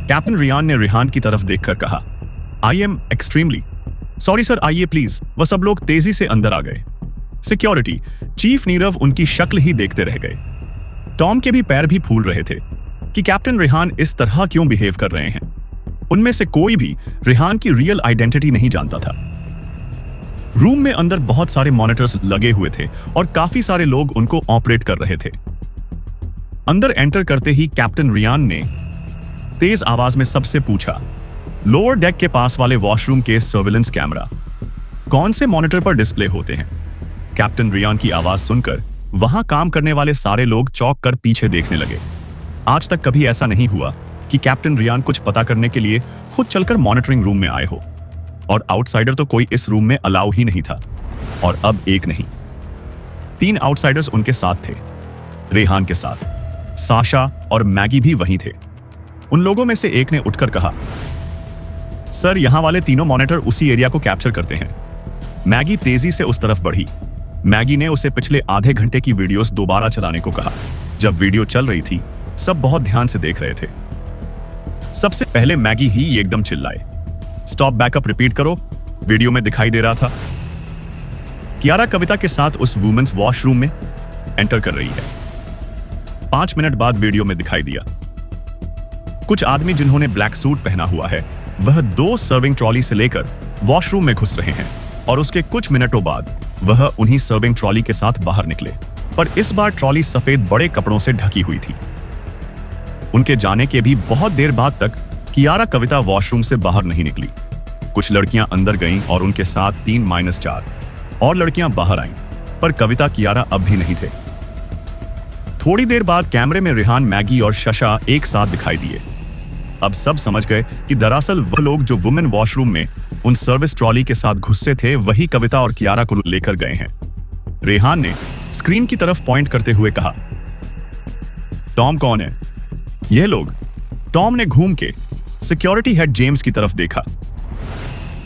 कैप्टन रियान ने रेहान की तरफ देखकर कहा, I am extremely sorry sir, आइए प्लीज। वह सब लोग तेजी से अंदर आ गए। सिक्योरिटी चीफ नीरव उनकी शक्ल ही देखते रह गए। टॉम के भी पैर भी फूल रहे थे कि कैप्टन रेहान इस तरह क्यों बिहेव कर रहे हैं। उनमें से कोई भी रेहान की रियल आइडेंटिटी नहीं जानता था। रूम में अंदर बहुत सारे मॉनिटर्स लगे हुए थे और काफी सारे लोग उनको ऑपरेट कर रहे थे। अंदर एंटर करते ही कैप्टन रियान ने तेज आवाज में सबसे पूछा, लोअर डेक के पास वाले वॉशरूम के सर्विलेंस कैमरा कौन से मॉनिटर पर डिस्प्ले होते हैं? कैप्टन रियान की आवाज सुनकर वहां काम करने वाले सारे लोग चौंक कर पीछे देखने लगे। आज तक कभी ऐसा नहीं हुआ कि कैप्टन रियान कुछ पता करने के लिए खुद चलकर मॉनिटरिंग रूम में आए हो, और आउटसाइडर तो कोई इस रूम में अलाउ ही नहीं था। और अब एक नहीं, 3 आउटसाइडर्स उनके साथ थे। रेहान के साथ साशा और मैगी भी वहीं थे। उन लोगों में से एक ने उठकर कहा, सर यहां वाले तीनों मॉनिटर उसी एरिया को कैप्चर करते हैं। मैगी तेजी से उस तरफ बढ़ी। मैगी ने उसे पिछले आधे घंटे की वीडियोस दोबारा चलाने को कहा। जब वीडियो चल रही थी सब बहुत ध्यान से देख रहे थे। सबसे पहले मैगी ही एकदम चिल्लाए, स्टॉप बैकअप रिपीट करो। वीडियो में दिखाई दे रहा था कियारा कविता के साथ उस वुमेन्स वॉशरूम में एंटर कर रही है। 5 मिनट बाद वीडियो में दिखाई दिया कुछ आदमी जिन्होंने ब्लैक सूट पहना हुआ है वह 2 सर्विंग ट्रॉली से लेकर वॉशरूम में घुस रहे हैं, और उसके कुछ मिनटों बाद वह उन्हीं सर्विंग ट्रॉली के साथ बाहर निकले। पर इस बार ट्रॉली सफेद बड़े कपड़ों से ढकी हुई थी। उनके जाने के भी बहुत देर बाद तक कियारा कविता वॉशरूम से बाहर नहीं निकली। कुछ लड़कियां अंदर गईं और उनके साथ 3-4 और लड़कियां बाहर आईं, पर कविता कियारा अब भी नहीं थे। थोड़ी देर बाद कैमरे में रेहान, मैगी और शशा एक साथ दिखाई दिए। अब सब समझ गए कि दरअसल वह लोग जो वुमेन वॉशरूम में उन सर्विस ट्रॉली के साथ घुसे थे वही कविता और कियारा को लेकर गए हैं। रेहान ने स्क्रीन की तरफ पॉइंट करते हुए कहा, टॉम कौन है? यह लोग। टॉम ने घूम के सिक्योरिटी हेड जेम्स की तरफ देखा।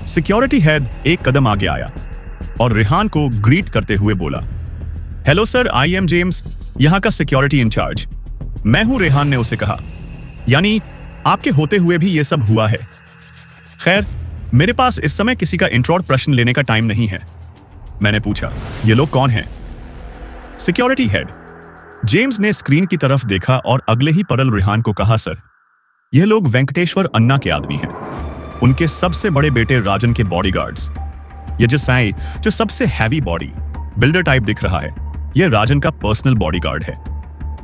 सिक्योरिटी हेड एक कदम आगे आया और रेहान को ग्रीट करते हुए बोला, hello sir, I am James, यहां का सिक्योरिटी इंचार्ज। मैं हूं, रेहान ने उसे कहा। यानी आपके होते हुए भी यह सब हुआ है। खैर, मेरे पास इस समय किसी का इंट्रोड प्रश्न लेने का टाइम नहीं है। मैंने पूछा, ये लोग कौन हैं? सिक्योरिटी हेड जेम्स ने स्क्रीन की तरफ देखा और अगले ही पल रेहान को कहा, सर यह लोग वेंकटेश्वर अन्ना के आदमी हैं। उनके सबसे बड़े बेटे राजन के बॉडीगार्ड्स। ये जो साई जो सबसे हैवी बॉडी बिल्डर टाइप दिख रहा है, यह राजन का पर्सनल बॉडीगार्ड है।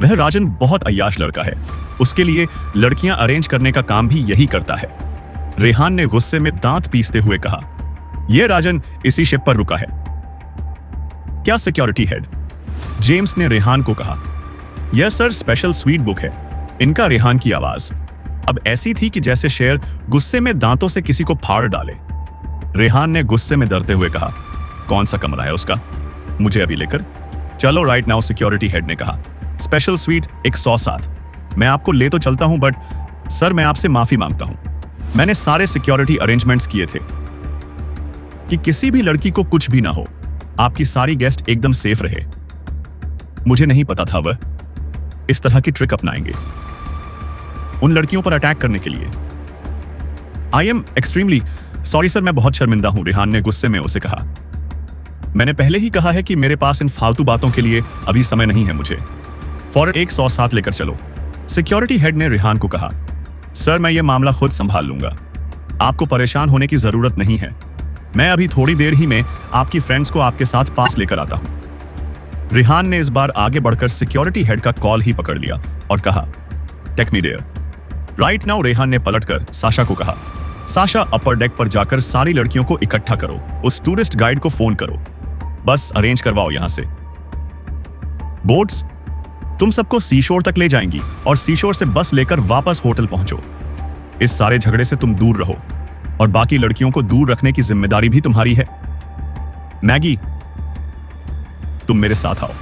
वह राजन बहुत अय्याश लड़का है। उसके लिए लड़कियां अरेंज करने का काम भी यही करता है। रेहान ने गुस्से में दांत पीसते हुए कहा, यह राजन इसी शिप पर रुका है क्या? सिक्योरिटी हेड जेम्स ने रेहान को कहा, यह सर स्पेशल स्वीट बुक है इनका। रेहान की आवाज अब ऐसी थी कि जैसे शेर गुस्से में दांतों से किसी को फाड़ डाले। रेहान ने गुस्से में डरते हुए कहा, कौन सा कमरा है उसका? मुझे अभी लेकर चलो राइट नाउ। सिक्योरिटी हेड ने कहा, स्पेशल स्वीट 107। मैं आपको ले तो चलता हूं, बट सर मैं आपसे माफी मांगता हूं। मैंने सारे सिक्योरिटी अरेंजमेंट्स किए थे कि किसी भी लड़की को कुछ भी ना हो। आपकी सारी गेस्ट एकदम सेफ रहे। मुझे नहीं पता था वह इस तरह की ट्रिक अपनाएंगे उन लड़कियों पर अटैक करने के लिए। I am extremely sorry sir, मैं बहुत शर्मिंदा हूं, रेहान ने गुस्से में उसे कहा। मैंने पहले ही कहा है कि मेरे पास इन फालतू बातों के लिए अभी समय नहीं है। मुझे फौरन 107 लेकर चलो। सिक्योरिटी हेड ने रेहान को कहा, सर मैं ये मामला खुद संभाल लूंगा, आपको परेशान होने की जरूरत नहीं है। मैं अभी थोड़ी देर ही में आपकी फ्रेंड्स को आपके साथ पास लेकर आता हूं। रेहान ने इस बार आगे बढ़कर सिक्योरिटी हेड का कॉल ही पकड़ लिया और कहा, take me there right now. Rehan ने पलटकर साशा को कहा, साशा अपर डेक पर जाकर सारी लड़कियों को इकट्ठा करो, उस टूरिस्ट गाइड को फोन करो, बस अरेंज करवाओ यहां से। बोट्स तुम सबको सीशोर तक ले जाएंगी और सीशोर से बस लेकर वापस होटल पहुंचो। इस सारे झगड़े से तुम दूर रहो और बाकी लड़कियों को दूर रखने की जिम्मेदारी भी तुम्हारी है। मैगी तुम मेरे साथ आओ।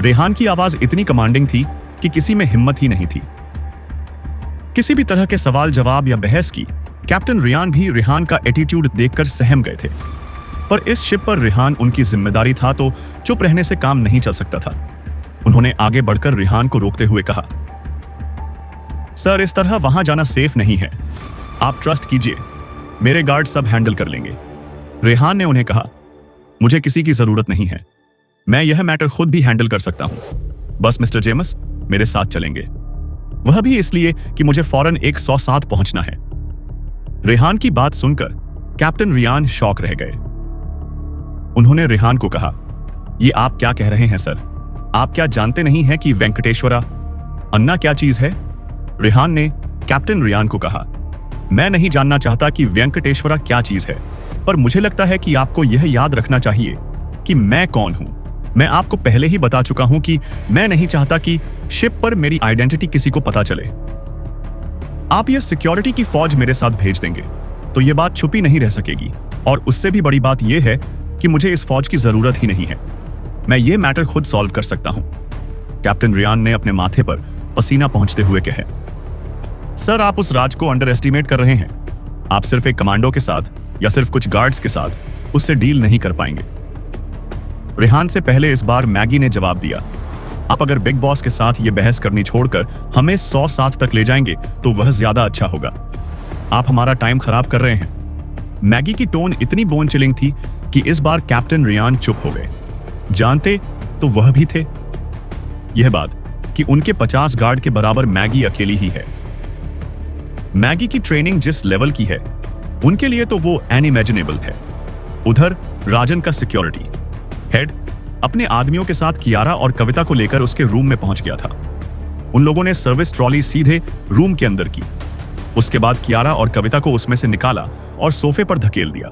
रेहान की आवाज इतनी कमांडिंग थी कि किसी में हिम्मत ही नहीं थी किसी भी तरह के सवाल जवाब या बहस की। कैप्टन रियान भी रेहान का एटीट्यूड देखकर सहम गए थे, पर इस शिप पर रेहान उनकी जिम्मेदारी था तो चुप रहने से काम नहीं चल सकता था। उन्होंने आगे बढ़कर रेहान को रोकते हुए कहा, सर इस तरह वहां जाना सेफ नहीं है, आप ट्रस्ट कीजिए, मेरे गार्ड सब हैंडल कर लेंगे। रेहान ने उन्हें कहा, मुझे किसी की जरूरत नहीं है, मैं यह मैटर खुद भी हैंडल कर सकता हूं, बस मिस्टर जेमस मेरे साथ चलेंगे, वह भी इसलिए कि मुझे फौरन 107 पहुंचना है। रेहान की बात सुनकर कैप्टन रियान शॉक रह गए। उन्होंने रेहान को कहा, ये आप क्या कह रहे हैं सर, आप क्या जानते नहीं हैं कि वेंकटेश्वरा अन्ना क्या चीज है? रेहान ने कैप्टन रियान को कहा, मैं नहीं जानना चाहता कि वेंकटेश्वरा क्या चीज है, पर मुझे लगता है कि आपको यह याद रखना चाहिए कि मैं कौन हूं। मैं आपको पहले ही बता चुका हूं कि मैं नहीं चाहता कि शिप पर मेरी आइडेंटिटी किसी को पता चले। आप यह सिक्योरिटी की फौज मेरे साथ भेज देंगे तो यह बात छुपी नहीं रह सकेगी, और उससे भी बड़ी बात यह है कि मुझे इस फौज की जरूरत ही नहीं है, मैं ये मैटर खुद सॉल्व कर सकता हूं। कैप्टन रियान ने अपने माथे पर पसीना पहुंचते हुए कहे, सर आप उस राज को अंडर एस्टिमेट कर रहे हैं, आप सिर्फ एक कमांडो के साथ या सिर्फ कुछ गार्ड्स के साथ उससे डील नहीं कर पाएंगे। रेहान से पहले इस बार मैगी ने जवाब दिया, आप अगर बिग बॉस के साथ ये बहस करनी छोड़कर हमें 107 तक ले जाएंगे तो वह ज्यादा अच्छा होगा, आप हमारा टाइम खराब कर रहे हैं। मैगी की टोन इतनी बोन चिलिंग थी कि इस बार कैप्टन रियान चुप हो गए। जानते तो वह भी थे यह बात कि उनके 50 गार्ड के बराबर मैगी अकेली ही है। मैगी की ट्रेनिंग जिस लेवल की है उनके लिए तो वो अनइमेजिनेबल है। उधर राजन का सिक्योरिटी हेड अपने आदमियों के साथ कियारा और कविता को लेकर उसके रूम में पहुंच गया था। उन लोगों ने सर्विस ट्रॉली सीधे रूम के अंदर की, उसके बाद कियारा और कविता को उसमें से निकाला और सोफे पर धकेल दिया।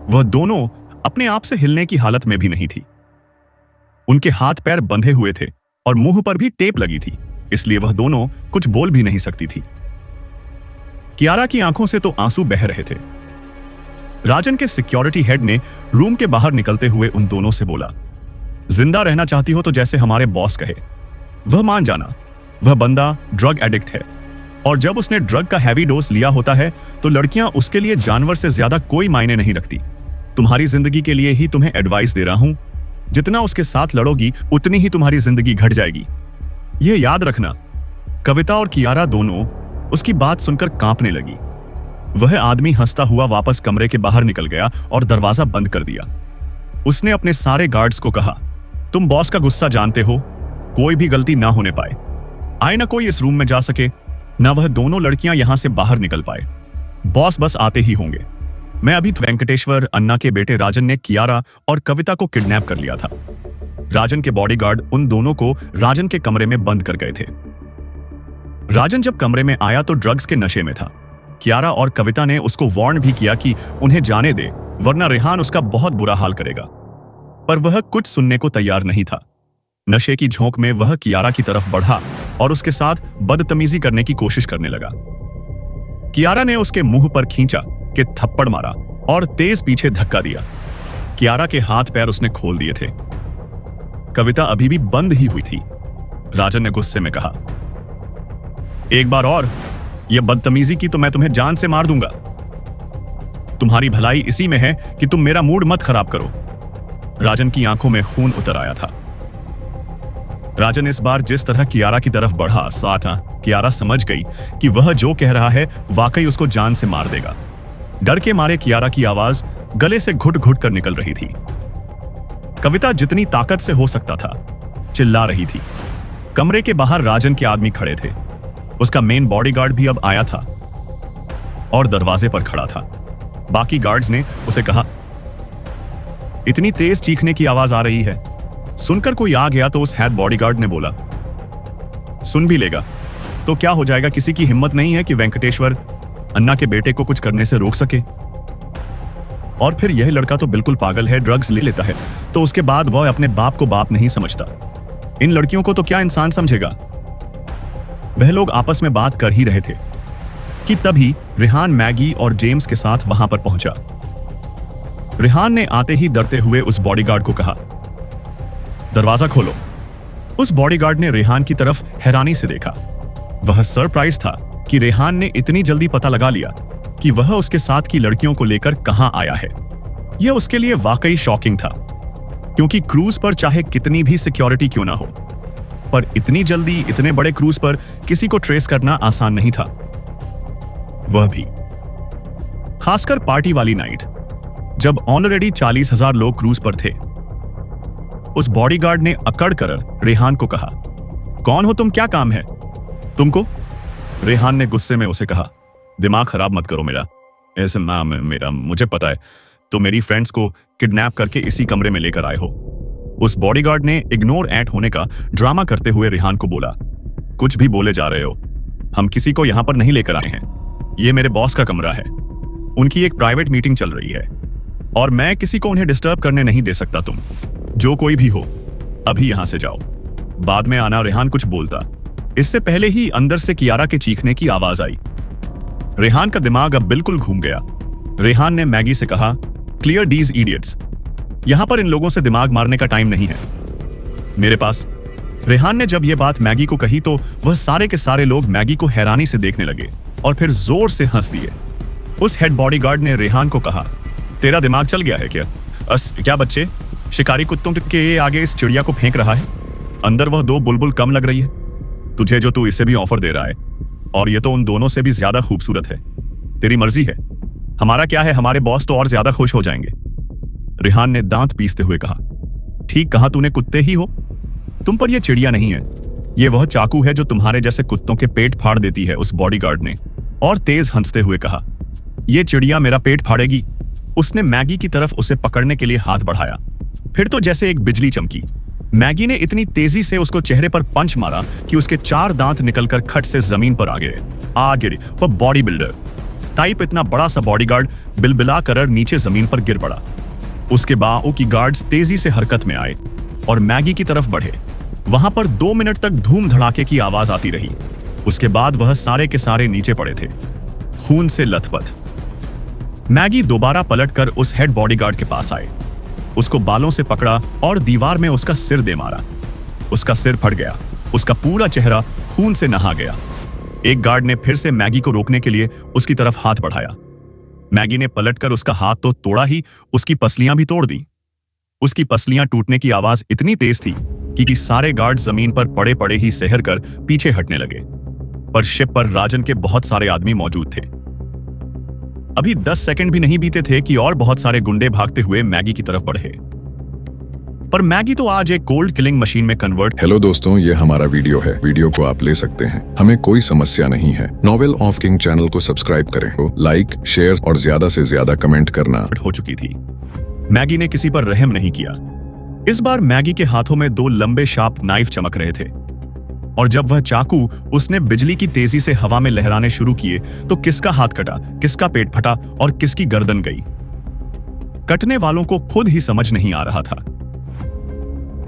वह दोनों अपने आप से हिलने की हालत में भी नहीं थी। उनके हाथ पैर बंधे हुए थे और मुंह पर भी टेप लगी थी, इसलिए वह दोनों कुछ बोल भी नहीं सकती थी। कियारा की आंखों से तो आंसू बह रहे थे। राजन के सिक्योरिटी हेड ने रूम के बाहर निकलते हुए उन दोनों से बोला, जिंदा रहना चाहती हो तो जैसे हमारे बॉस कहे वह मान जाना। वह बंदा ड्रग एडिक्ट है और जब उसने ड्रग का हैवी डोज लिया होता है तो लड़कियां उसके लिए जानवर से ज्यादा कोई मायने नहीं रखती। तुम्हारी जिंदगी के लिए ही तुम्हें एडवाइस दे रहा हूं, जितना उसके साथ लड़ोगी उतनी ही तुम्हारी जिंदगी घट जाएगी, यह याद रखना। कविता और कियारा दोनों उसकी बात सुनकर कांपने लगी। वह आदमी हंसता हुआ वापस कमरे के बाहर निकल गया और दरवाजा बंद कर दिया। उसने अपने सारे गार्ड्स को कहा, तुम बॉस का गुस्सा जानते हो, कोई भी गलती ना होने पाए, आए ना कोई इस रूम में जा सके, ना वह दोनों लड़कियां यहां से बाहर निकल पाए। बॉस बस आते ही होंगे। मैं अभी वेंकटेश्वर अन्ना के बेटे राजन ने कियारा और कविता को किडनैप कर लिया था। राजन के बॉडीगार्ड उन दोनों को राजन के कमरे में बंद कर गए थे। राजन जब कमरे में आया तो ड्रग्स के नशे में था। कियारा और कविता ने उसको वार्न भी किया कि उन्हें जाने दे, वरना रेहान उसका बहुत बुरा हाल करेगा, पर वह कुछ सुनने को तैयार नहीं था। नशे की झोंक में वह कियारा की तरफ बढ़ा और उसके साथ बदतमीजी करने की कोशिश करने लगा। कियारा ने उसके मुंह पर खींचा कि थप्पड़ मारा और तेज पीछे धक्का दिया। कियारा के हाथ पैर उसने खोल दिए थे। कविता अभी भी बंद ही हुई थी। राजन ने गुस्से में कहा, एक बार और यह बदतमीजी की तो मैं तुम्हें जान से मार दूंगा। तुम्हारी भलाई इसी में है कि तुम मेरा मूड मत खराब करो। राजन की आंखों में खून उतर आया था। राजन इस बार जिस तरह कियारा की तरफ बढ़ा, साथ कियारा समझ गई कि वह जो कह रहा है वाकई उसको जान से मार देगा। डर के मारे कियारा की आवाज गले से घुट घुट कर निकल रही थी। कविता जितनी ताकत से हो सकता था चिल्ला रही थी। कमरे के बाहर राजन के आदमी खड़े थे। उसका मेन बॉडीगार्ड भी अब आया था और दरवाजे पर खड़ा था। बाकी गार्ड्स ने उसे कहा, इतनी तेज चीखने की आवाज आ रही है। सुनकर कोई आ गया तो उस हेड बॉडीगार्ड ने बोला, सुन भी लेगा तो क्या हो जाएगा, किसी की हिम्मत नहीं है कि वेंकटेश्वर अन्ना के बेटे को कुछ करने से रोक सके। और फिर यह लड़का तो बिल्कुल पागल है, ड्रग्स ले लेता है तो उसके बाद वह अपने बाप को बाप नहीं समझता। इन लड़कियों को तो क्या इंसान समझेगा। वह लोग आपस में बात कर ही रहे थे कि तभी रेहान मैगी और जेम्स के साथ वहां पर पहुंचा। रेहान ने आते ही डरते हुए उस बॉडीगार्ड को कहा, दरवाजा खोलो। उस बॉडीगार्ड ने रेहान की तरफ हैरानी से देखा। वह सरप्राइज था कि रेहान ने इतनी जल्दी पता लगा लिया कि वह उसके साथ की लड़कियों को लेकर कहां आया है। यह उसके लिए वाकई शॉकिंग था, क्योंकि क्रूज पर चाहे कितनी भी सिक्योरिटी क्यों ना हो, पर इतनी जल्दी इतने बड़े क्रूज पर किसी को ट्रेस करना आसान नहीं था, वह भी खासकर पार्टी वाली नाइट जब ऑलरेडी 40,000 लोग क्रूज पर थे। उस बॉडीगार्ड ने अकड़ कर रेहान को कहा, कौन हो तुम, क्या काम है तुमको? रेहान ने गुस्से में उसे कहा, दिमाग खराब मत करो मेरा। ऐसे मेरा मुझे पता है तो मेरी फ्रेंड्स को किडनैप करके इसी कमरे में लेकर आए हो। उस बॉडीगार्ड ने इग्नोर एट होने का ड्रामा करते हुए रेहान को बोला, कुछ भी बोले जा रहे हो, हम किसी को यहां पर नहीं लेकर आए हैं। ये मेरे बॉस का कमरा है, उनकी एक प्राइवेट मीटिंग चल रही है और मैं किसी को उन्हें डिस्टर्ब करने नहीं दे सकता। तुम जो कोई भी हो अभी यहां से जाओ, बाद में आना। रेहान कुछ बोलता, इससे पहले ही अंदर से कियारा के चीखने की आवाज आई। रेहान का दिमाग अब बिल्कुल घूम गया। रेहान ने मैगी से कहा, क्लियर दीज इडियट्स, यहां पर इन लोगों से दिमाग मारने का टाइम नहीं है मेरे पास। रेहान ने जब यह बात मैगी को कही तो वह सारे के सारे लोग मैगी को हैरानी से देखने लगे और फिर जोर से हंस दिए। उस हेड बॉडीगार्ड ने रेहान को कहा, तेरा दिमाग चल गया है क्या? क्या बच्चे, शिकारी कुत्तों के आगे इस चिड़िया को फेंक रहा है? अंदर वह 2 बुलबुल कम लग रही है तुझे जो तू इसे भी ऑफर दे रहा है, और ये तो उन दोनों से भी ज्यादा खूबसूरत है। तेरी मर्जी है, हमारा क्या है, हमारे बॉस तो और ज्यादा खुश हो जाएंगे। रेहान ने दांत पीसते हुए कहा, ठीक कहा तूने, कुत्ते ही हो तुम, पर यह चिड़िया नहीं है, ये वह चाकू है जो तुम्हारे जैसे कुत्तों के पेट फाड़ देती है। उस बॉडीगार्ड ने और तेज हंसते हुए कहा, यह चिड़िया मेरा पेट फाड़ेगी? उसने मैगी की तरफ उसे पकड़ने के लिए हाथ बढ़ाया, फिर तो जैसे एक बिजली चमकी। मैगी ने इतनी तेजी से उसको चेहरे पर पंच मारा कि उसके 4 दांत निकलकर खट से जमीन पर आ गिरे। वह बॉडी बिल्डर टाइप इतना बड़ा सा बॉडीगार्ड बिलबिला कर नीचे जमीन पर गिर पड़ा। उसके बाहों की गार्ड्स तेजी से हरकत में आए और मैगी की तरफ बढ़े। वहां पर 2 मिनट तक धूम धड़ाके की आवाज आती रही। उसके बाद वह सारे के सारे नीचे पड़े थे, खून से लथपथ। मैगी दोबारा पलटकर उस हेड बॉडीगार्ड के पास आए, उसको बालों से पकड़ा और दीवार में उसका सिर दे मारा। उसका सिर फट गया, उसका पूरा चेहरा खून से नहा गया। एक गार्ड ने फिर से मैगी को रोकने के लिए उसकी तरफ हाथ बढ़ाया। मैगी ने पलटकर उसका हाथ तो तोड़ा ही, उसकी पसलियां भी तोड़ दी। उसकी पसलियां टूटने की आवाज इतनी तेज थी कि सारे गार्ड जमीन पर पड़े पड़े ही सहर कर पीछे हटने लगे। पर शिप पर राजन के बहुत सारे आदमी मौजूद थे। अभी 10 सेकंड भी नहीं बीते थे कि और बहुत सारे गुंडे भागते हुए मैगी की तरफ बढ़े। पर मैगी तो आज एक कोल्ड किलिंग मशीन में कन्वर्ट। हेलो दोस्तों, ये हमारा वीडियो है, वीडियो को आप ले सकते हैं, हमें कोई समस्या नहीं है। नॉवेल ऑफ किंग चैनल को सब्सक्राइब करें, लाइक, शेयर और ज्यादा से ज्यादा कमेंट करना। हो चुकी थी। मैगी ने किसी पर रहम नहीं किया। इस बार मैगी के हाथों में 2 लंबे शार्प नाइफ चमक रहे थे और जब वह चाकू उसने बिजली की तेजी से हवा में लहराने शुरू किए तो किसका हाथ कटा, किसका पेट फटा और किसकी गर्दन गई, कटने वालों को खुद ही समझ नहीं आ रहा था।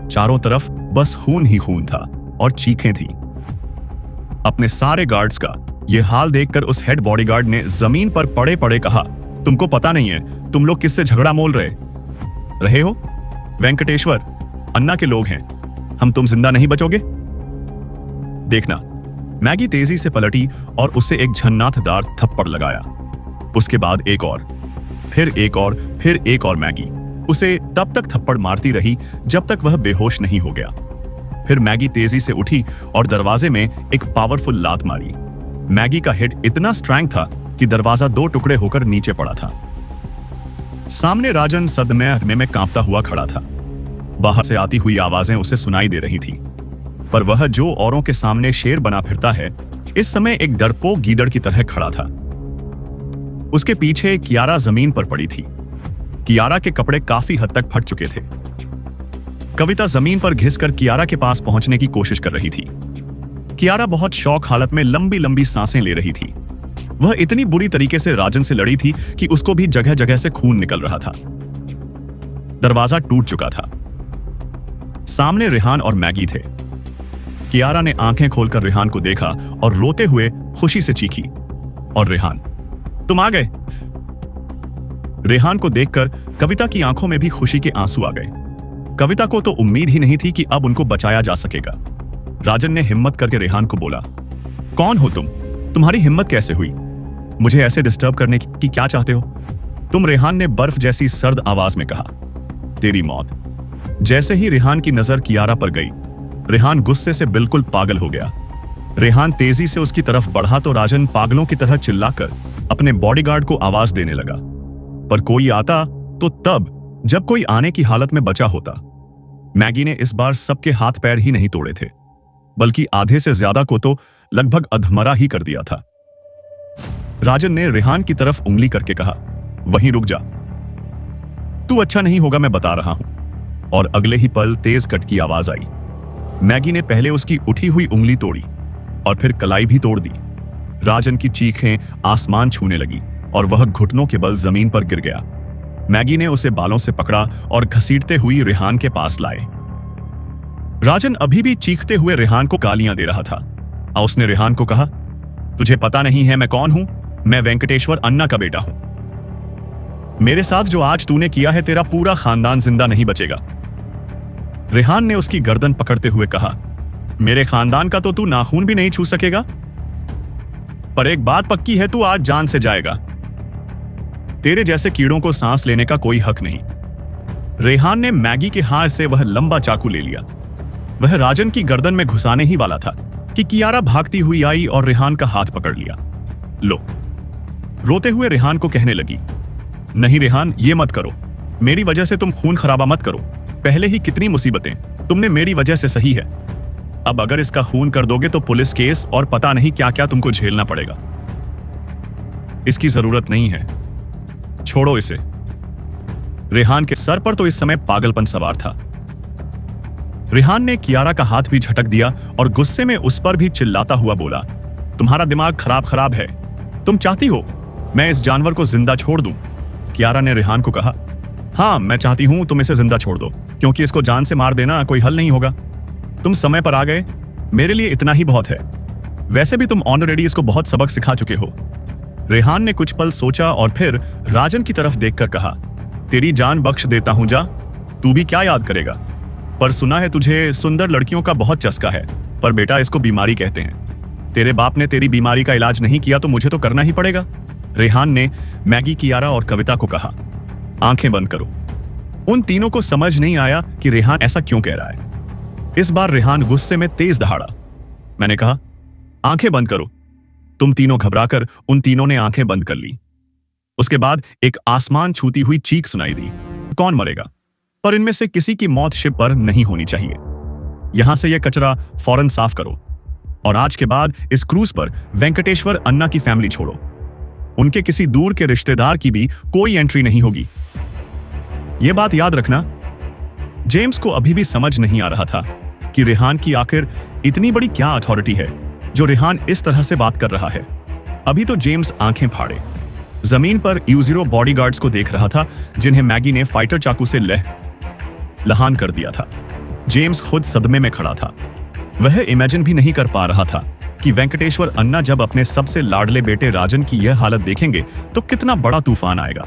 चारों तरफ बस खून ही खून था और चीखें थी। अपने सारे गार्ड्स का यह हाल देखकर उस हेड बॉडीगार्ड ने जमीन पर पड़े पड़े कहा, तुमको पता नहीं है तुम लोग किससे झगड़ा मोल रहे हो? वेंकटेश्वर, अन्ना के लोग हैं, हम तुम जिंदा नहीं बचोगे। देखना। मैगी तेजी से पलटी और उसे एक झन्नाथदार थप्पड़ लगाया। उसके बाद एक और, फिर एक और, फिर एक और। मैगी उसे तब तक थप्पड़ मारती रही जब तक वह बेहोश नहीं हो गया। फिर मैगी तेजी से उठी और दरवाजे में एक पावरफुल लात मारी। मैगी का हेड इतना स्ट्रांग था कि दरवाजा 2 टुकड़े होकर नीचे पड़ा था। सामने राजन सदमे में कांपता हुआ खड़ा था। बाहर से आती हुई आवाजें उसे सुनाई दे रही थी, पर वह जो औरों के सामने शेर बना फिरता है, इस समय एक डरपोक गीदड़ की तरह खड़ा था। उसके पीछे कियारा जमीन पर पड़ी थी। कियारा के कपड़े काफी हद तक फट चुके थे। कविता जमीन पर घिसकर कियारा के पास पहुंचने की कोशिश कर रही थी। कियारा बहुत शौक हालत में लंबी लंबी सांसें ले रही थी। वह इतनी बुरी तरीके से राजन से लड़ी थी कि उसको भी जगह जगह से खून निकल रहा था। दरवाजा टूट चुका था। सामने रेहान और मैगी थे। कियारा ने आंखें खोलकर रेहान को देखा और रोते हुए खुशी से चीखी, और रेहान, तुम आ गए। रेहान को देखकर कविता की आंखों में भी खुशी के आंसू आ गए। कविता को तो उम्मीद ही नहीं थी कि अब उनको बचाया जा सकेगा। राजन ने हिम्मत करके रेहान को बोला, कौन हो तुम? तुम्हारी हिम्मत कैसे हुई? मुझे ऐसे डिस्टर्ब करने की क्या चाहते हो तुम? रेहान ने बर्फ जैसी सर्द आवाज में कहा, तेरी मौत। जैसे ही रेहान की नजर कियारा पर गई, रेहान गुस्से से बिल्कुल पागल हो गया। रेहान तेजी से उसकी तरफ बढ़ा तो राजन पागलों की तरह चिल्लाकर अपने बॉडीगार्ड को आवाज देने लगा, पर कोई आता तो तब जब कोई आने की हालत में बचा होता। मैगी ने इस बार सबके हाथ पैर ही नहीं तोड़े थे, बल्कि आधे से ज्यादा को तो लगभग अधमरा ही कर दिया था। राजन ने रेहान की तरफ उंगली करके कहा, वहीं रुक जा, तू अच्छा नहीं होगा, मैं बता रहा हूं। और अगले ही पल तेज कट की आवाज आई। मैगी ने पहले उसकी उठी हुई उंगली तोड़ी और फिर कलाई भी तोड़ दी। राजन की चीखें आसमान छूने लगी और वह घुटनों के बल जमीन पर गिर गया। मैगी ने उसे बालों से पकड़ा और घसीटते हुई रेहान के पास लाए। राजन अभी भी चीखते हुए रेहान को गालियां दे रहा था। उसने रेहान को कहा, तुझे पता नहीं है मैं कौन हूं? मैं वेंकटेश्वर अन्ना का बेटा हूं। मेरे साथ जो आज तूने किया है, तेरा पूरा खानदान जिंदा नहीं बचेगा। रेहान ने उसकी गर्दन पकड़ते हुए कहा, मेरे खानदान का तो तू नाखून भी नहीं छू सकेगा, पर एक बात पक्की है, तू आज जान से जाएगा। तेरे जैसे कीड़ों को सांस लेने का कोई हक नहीं। रेहान ने मैगी के हाथ से वह लंबा चाकू ले लिया। वह राजन की गर्दन में घुसाने ही वाला था कि कियारा भागती हुई आई और रेहान का हाथ पकड़ लिया। लो, रोते हुए रेहान को कहने लगी, नहीं रेहान, ये मत करो, मेरी वजह से तुम खून खराबा मत करो। पहले ही कितनी मुसीबतें तुमने मेरी वजह से सही है, अब अगर इसका खून कर दोगे तो पुलिस केस और पता नहीं क्या क्या तुमको झेलना पड़ेगा। इसकी जरूरत नहीं है, छोड़ो इसे। रेहान के सर पर तो इस समय पागलपन सवार था। रेहान ने कियारा का हाथ भी झटक दिया और गुस्से में उस पर भी चिल्लाता हुआ बोला, तुम्हारा दिमाग खराब है, तुम चाहती हो मैं इस जानवर को जिंदा छोड़ दूं? कियारा ने रेहान को कहा, हाँ मैं चाहती हूं तुम इसे जिंदा छोड़ दो, क्योंकि इसको जान से मार देना कोई हल नहीं होगा। तुम समय पर आ गए, मेरे लिए इतना ही बहुत है। वैसे भी तुम ऑलरेडी इसको बहुत सबक सिखा चुके हो। रेहान ने कुछ पल सोचा और फिर राजन की तरफ देखकर कहा, तेरी जान बख्श देता हूं, जा, तू भी क्या याद करेगा। पर सुना है तुझे सुंदर लड़कियों का बहुत चस्का है, पर बेटा इसको बीमारी कहते हैं। तेरे बाप ने तेरी बीमारी का इलाज नहीं किया तो मुझे तो करना ही पड़ेगा। रेहान ने मैगी, कियारा और कविता को कहा, आंखें बंद करो। उन तीनों को समझ नहीं आया कि रेहान ऐसा क्यों कह रहा है। इस बार रेहान गुस्से में तेज दहाड़ा। मैंने कहा, आंखें बंद करो। तुम तीनों घबराकर उन तीनों ने आंखें बंद कर ली। उसके बाद एक आसमान छूती हुई चीख सुनाई दी, कौन मरेगा, पर इनमें से किसी की मौत शिप पर नहीं होनी चाहिए। यहां से यह कचरा फौरन साफ करो और आज के बाद इस क्रूज पर वेंकटेश्वर अन्ना की फैमिली छोड़ो। उनके किसी दूर के रिश्तेदार की भी कोई एंट्री नहीं होगी। यह बात याद रखना। जेम्स को अभी भी समझ नहीं आ रहा था कि रेहान की आखिर इतनी बड़ी क्या अथॉरिटी है जो रेहान इस तरह से बात कर रहा है। अभी तो जेम्स आंखें फाड़े जमीन पर U0 बॉडीगार्ड्स को देख रहा था, जिन्हें मैगी ने फाइटर चाकू से लहान कर दिया था। जेम्स खुद सदमे में खड़ा था। वह इमेजिन भी नहीं कर पा रहा था कि वेंकटेश्वर अन्ना जब अपने सबसे लाडले बेटे राजन की यह हालत देखेंगे तो कितना बड़ा तूफान आएगा।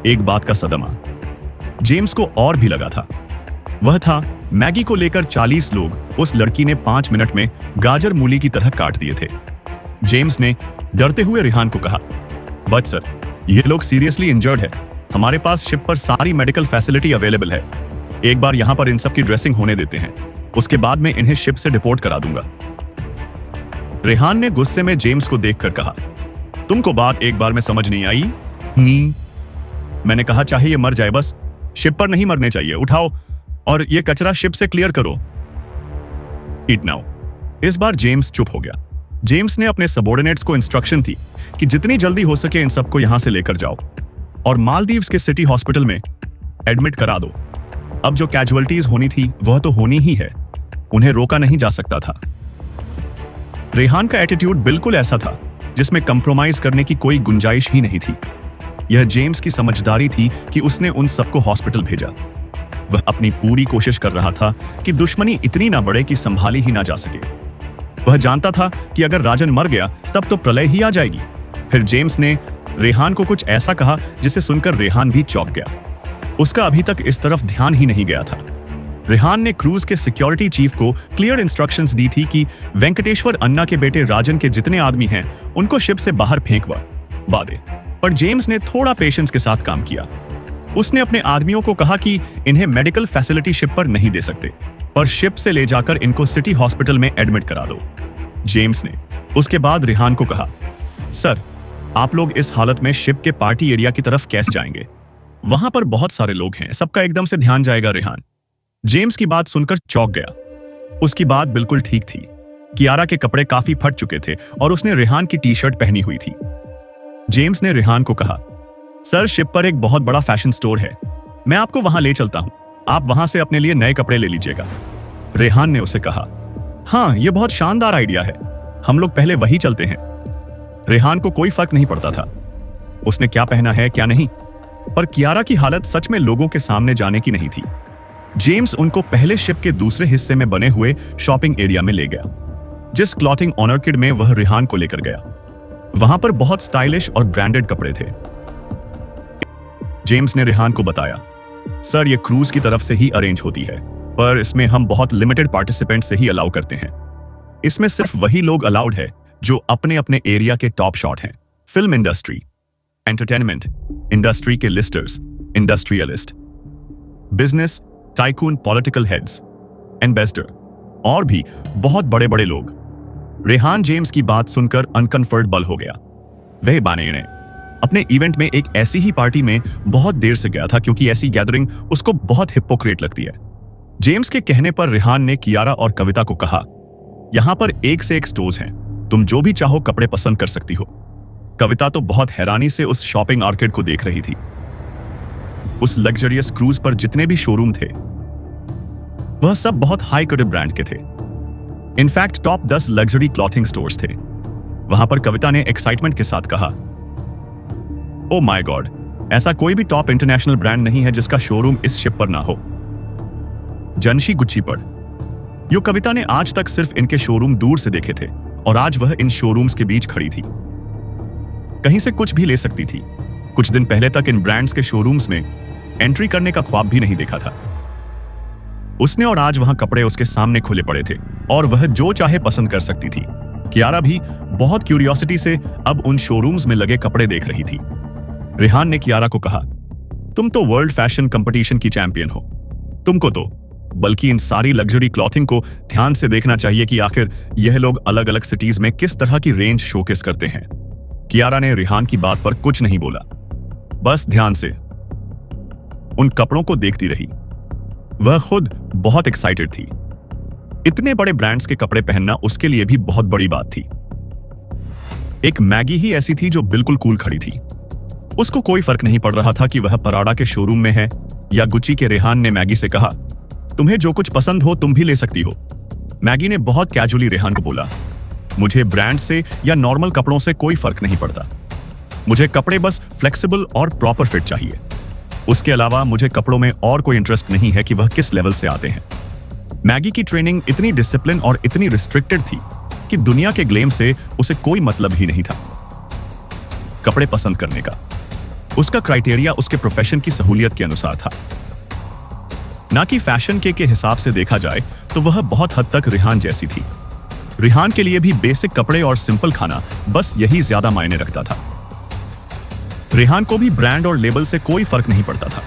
एक बात का सदमा जेम्स को और भी लगा था, वह था मैगी को लेकर 40 लोग उस लड़की ने 5 मिनट में गाजर मूली की तरह काट दिए थे। जेम्स ने डरते हुए रेहान को कहा, बट सर, ये लोग सीरियसली इंजर्ड है, हमारे पास शिप पर सारी मेडिकल फैसिलिटी अवेलेबल है। एक बार यहां पर इन सब की ड्रेसिंग होने देते हैं, उसके बाद मैं इन्हें शिप से डिपोर्ट करा दूंगा। रेहान ने गुस्से में जेम्स को देखकर कहा, तुमको बात एक बार में समझ नहीं आई? मैंने कहा चाहे ये मर जाए, बस शिप पर नहीं मरने चाहिए। उठाओ और ये कचरा शिप से क्लियर करो। It now. इस बार जेम्स चुप हो गया। जेम्स ने अपने सबॉर्डिनेट्स को इंस्ट्रक्शन थी कि जितनी जल्दी हो सके इन सबको यहां से लेकर जाओ और मालदीव्स के सिटी हॉस्पिटल में एडमिट करा दो। अब जो कैजुअलिटीज होनी थी वह तो होनी ही है, उन्हें रोका नहीं जा सकता था। रेहान का एटीट्यूड बिल्कुल ऐसा था जिसमें कंप्रोमाइज करने की कोई गुंजाइश ही नहीं थी। यह जेम्स की समझदारी थी कि उसने उन सबको हॉस्पिटल भेजा। वह अपनी पूरी कोशिश कर रहा था कि दुश्मनी इतनी ना बढ़े कि संभाली ही ना जा सके। वह जानता था कि अगर राजन मर गया तब तो प्रलय ही आ जाएगी। फिर जेम्स ने रेहान को कुछ ऐसा कहा जिसे सुनकर रेहान भी चौंक गया। उसका अभी तक इस तरफ ध्यान ही नहीं गया था। रेहान ने क्रूज के सिक्योरिटी चीफ को क्लियर इंस्ट्रक्शंस दी थी कि वेंकटेश्वर अन्ना के बेटे राजन के जितने आदमी हैं उनको शिप से बाहर फेंकवा दे। पर जेम्स ने थोड़ा पेशेंस के साथ काम किया। उसने अपने आदमियों को कहा कि इन्हें मेडिकल फैसिलिटी शिप पर नहीं दे सकते, पर शिप से ले जाकर इनको सिटी हॉस्पिटल में एडमिट करा दो। जेम्स ने उसके बाद रेहान को कहा, सर, आप लोग इस हालत में शिप के पार्टी एरिया की तरफ कैसे जाएंगे? वहां पर बहुत सारे लोग हैं, सबका एकदम से ध्यान जाएगा। रेहान जेम्स की बात सुनकर चौंक गया। उसकी बात बिल्कुल ठीक थी। कियारा के कपड़े काफी फट चुके थे और उसने रेहान की टी शर्ट पहनी हुई थी। जेम्स ने रेहान को कहा, सर, शिप पर एक बहुत बड़ा फैशन स्टोर है, मैं आपको वहां ले चलता हूं, आप वहां से अपने लिए नए कपड़े ले लीजिएगा। रेहान ने उसे कहा, हाँ, यह बहुत शानदार आइडिया है, हम लोग पहले वही चलते हैं। रेहान को कोई फर्क नहीं पड़ता था उसने क्या पहना है क्या नहीं, पर कियारा की हालत सच में लोगों के सामने जाने की नहीं थी। जेम्स उनको पहले शिप के दूसरे हिस्से में बने हुए शॉपिंग एरिया में ले गया, जिस क्लॉथिंग ऑर्किड में वह रेहान को लेकर गया। वहां पर बहुत स्टाइलिश और ब्रांडेड कपड़े थे। जेम्स ने रेहान को बताया, सर, यह क्रूज की तरफ से ही अरेंज होती है, पर इसमें हम बहुत लिमिटेड पार्टिसिपेंट से ही अलाउ करते हैं। इसमें सिर्फ वही लोग अलाउड है जो अपने अपने एरिया के टॉप शॉट हैं। फिल्म इंडस्ट्री, एंटरटेनमेंट इंडस्ट्री के listers, industrialist, business tycoon, political heads, ambassador और भी बहुत बड़े बड़े लोग। रेहान जेम्स की बात सुनकर अनकंफर्टेबल हो गया। वह बाने ने अपने इवेंट में एक ऐसी ही पार्टी में बहुत देर से गया था, क्योंकि ऐसी गैदरिंग उसको बहुत हिपोक्रेट लगती है। जेम्स के कहने पर रेहान ने कियारा और कविता को कहा, यहां पर एक से एक स्टोर्स हैं, तुम जो भी चाहो कपड़े पसंद कर सकती हो। कविता तो बहुत हैरानी से उस शॉपिंग आर्केड को देख रही थी। उस लग्जरियस क्रूज पर जितने भी शोरूम थे वह सब बहुत हाई क्वालिटी ब्रांड के थे। In fact top 10 luxury clothing stores थे। वहां पर कविता ने एक्साइटमेंट के साथ कहा, ओ माय गॉड, ऐसा कोई भी टॉप इंटरनेशनल ब्रांड नहीं है जिसका शोरूम इस शिप पर ना हो। जनशी गुच्ची पर यो कविता ने आज तक सिर्फ इनके शोरूम दूर से देखे थे और आज वह इन शोरूम्स के बीच खड़ी थी। कहीं से कुछ भी ले सकती थी। कुछ दिन पहले तक इन ब्रांड्स के शोरूम्स में एंट्री करने का ख्वाब भी नहीं देखा था उसने, और आज वहां कपड़े उसके सामने खुले पड़े थे और वह जो चाहे पसंद कर सकती थी। कियारा भी बहुत क्यूरियोसिटी से अब उन शोरूम्स में लगे कपड़े देख रही थी। रेहान ने कियारा को कहा, तुम तो वर्ल्ड फैशन कंपटीशन की चैंपियन हो, तुमको तो बल्कि इन सारी लग्जरी क्लॉथिंग को ध्यान से देखना चाहिए कि आखिर यह लोग अलग अलग सिटीज में किस तरह की रेंज शोकेस करते हैं। कियारा ने रेहान की बात पर कुछ नहीं बोला, बस ध्यान से उन कपड़ों को देखती रही। वह खुद बहुत एक्साइटेड थी। इतने बड़े ब्रांड्स के कपड़े पहनना उसके लिए भी बहुत बड़ी बात थी। एक मैगी ही ऐसी थी जो बिल्कुल कूल खड़ी थी। उसको कोई फर्क नहीं पड़ रहा था कि वह पराडा के शोरूम में है या गुच्ची के। रेहान ने मैगी से कहा, तुम्हें जो कुछ पसंद हो तुम भी ले सकती हो। मैगी ने बहुत कैजुअली रेहान को बोला, मुझे ब्रांड से या नॉर्मल कपड़ों से कोई फर्क नहीं पड़ता, मुझे कपड़े बस फ्लेक्सिबल और प्रॉपर फिट चाहिए। उसके अलावा मुझे कपड़ों में और कोई इंटरेस्ट नहीं है कि वह किस लेवल से आते हैं। मैगी की ट्रेनिंग इतनी डिसिप्लिन और इतनी रिस्ट्रिक्टेड थी कि दुनिया के ग्लेम से उसे कोई मतलब ही नहीं था। कपड़े पसंद करने का उसका क्राइटेरिया उसके प्रोफेशन की सहूलियत के अनुसार था, ना कि फैशन के हिसाब से देखा जाए तो वह बहुत हद तक रेहान जैसी थी। रेहान के लिए भी बेसिक कपड़े और सिंपल खाना बस यही ज्यादा मायने रखता था। रेहान को भी ब्रांड और लेबल से कोई फर्क नहीं पड़ता था।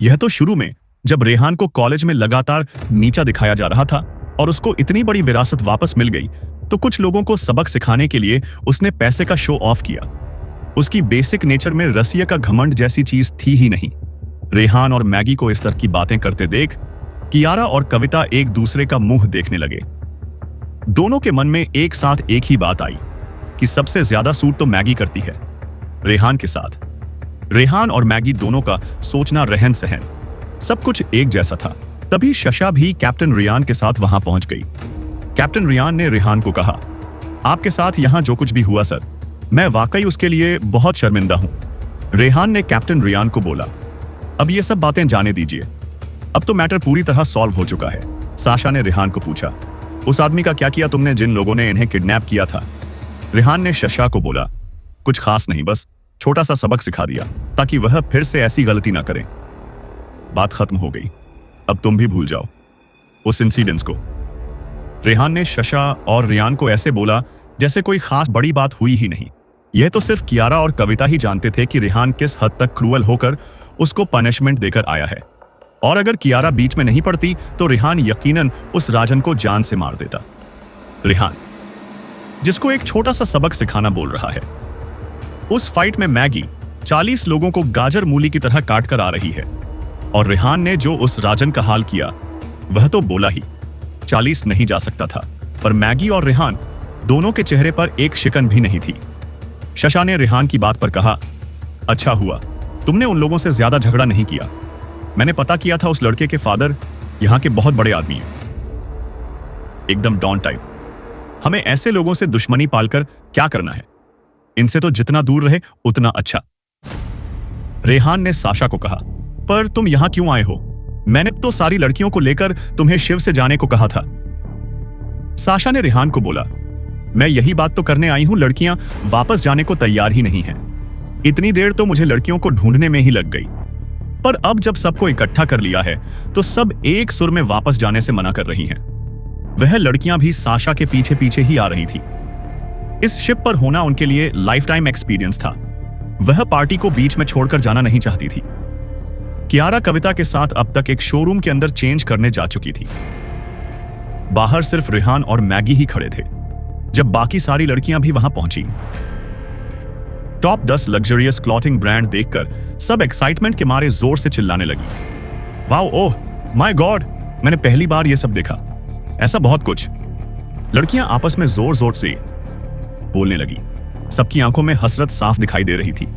यह तो शुरू में जब रेहान को कॉलेज में लगातार नीचा दिखाया जा रहा था और उसको इतनी बड़ी विरासत वापस मिल गई तो कुछ लोगों को सबक सिखाने के लिए उसने पैसे का शो ऑफ किया। उसकी बेसिक नेचर में रसिया का घमंड जैसी चीज थी ही नहीं। रेहान और मैगी को इस तरह की बातें करते देख कियारा और कविता एक दूसरे का मुंह देखने लगे। दोनों के मन में एक साथ एक ही बात आई कि सबसे ज्यादा सूट तो मैगी करती है रेहान के साथ। रेहान और मैगी दोनों का सोचना, रहन सहन सब कुछ एक जैसा था। तभी शशा भी कैप्टन रियान के साथ वहां पहुंच गई। कैप्टन रियान ने रेहान को कहा, आपके साथ यहां जो कुछ भी हुआ सर, मैं वाकई उसके लिए बहुत शर्मिंदा हूं। रेहान ने कैप्टन रियान को बोला, अब ये सब बातें जाने दीजिए, अब तो मैटर पूरी तरह सॉल्व हो चुका है। साशा ने रेहान को पूछा, उस आदमी का क्या किया तुमने जिन लोगों ने इन्हें किडनैप किया था? रेहान ने शशा को बोला, कुछ खास नहीं, बस छोटा सा सबक सिखा दिया ताकि वह फिर से ऐसी गलती ना करें। बात खत्म हो गई, अब तुम भी भूल जाओ उस इंसिडेंस को। रेहान ने शशा और रियान को ऐसे बोला जैसे कोई खास बड़ी बात हुई ही नहीं। यह तो सिर्फ कियारा और कविता ही जानते थे कि रेहान किस हद तक क्रूअल होकर उसको पनिशमेंट देकर आया है, और अगर कियारा बीच में नहीं पड़ती तो रेहान यकीनन उस राजन को जान से मार देता। रेहान, जिसको एक छोटा सा सबक सिखाना बोल रहा है। उस फाइट में मैगी 40 लोगों को गाजर मूली की तरह काट कर आ रही है, और रेहान ने जो उस राजन का हाल किया वह तो बोला ही 40 नहीं जा सकता था, पर मैगी और रेहान दोनों के चेहरे पर एक शिकन भी नहीं थी। शशा ने रेहान की बात पर कहा, अच्छा हुआ तुमने उन लोगों से ज्यादा झगड़ा नहीं किया। मैंने पता किया था उस लड़के के फादर यहां के बहुत बड़े आदमी हैं, एकदम डॉन टाइप। हमें ऐसे लोगों से दुश्मनी पालकर क्या करना है, इनसे तो जितना दूर रहे उतना अच्छा। रेहान ने साशा को कहा, पर तुम यहां क्यों आए हो? मैंने तो सारी लड़कियों को लेकर तुम्हें शिव से जाने को कहा था। साशा ने रेहान को बोला, मैं यही बात तो करने आई हूं, लड़कियां वापस जाने को तैयार ही नहीं हैं। इतनी देर तो मुझे लड़कियों को ढूंढने में ही लग गई, पर अब जब सबको इकट्ठा कर लिया है तो सब एक सुर में वापस जाने से मना कर रही हैं। वह लड़कियां भी साशा के पीछे पीछे ही आ रही थी। इस शिप पर होना उनके लिए लाइफ टाइम एक्सपीरियंस था। वह पार्टी को बीच में छोड़कर जाना नहीं चाहती थी। कियारा कविता के साथ अब तक एक शोरूम के अंदर चेंज करने जा चुकी थी। बाहर सिर्फ रेहान और मैगी ही खड़े थे जब बाकी सारी लड़कियां भी वहां पहुंची। टॉप 10 लग्जरियस क्लॉथिंग ब्रांड देखकर सब एक्साइटमेंट के मारे जोर से चिल्लाने लगी। वाओ, ओह माय गॉड, मैंने पहली बार यह सब देखा, ऐसा बहुत कुछ। लड़कियां आपस में जोर जोर से बोलने लगी। सबकी आंखों में हसरत साफ दिखाई दे रही थी।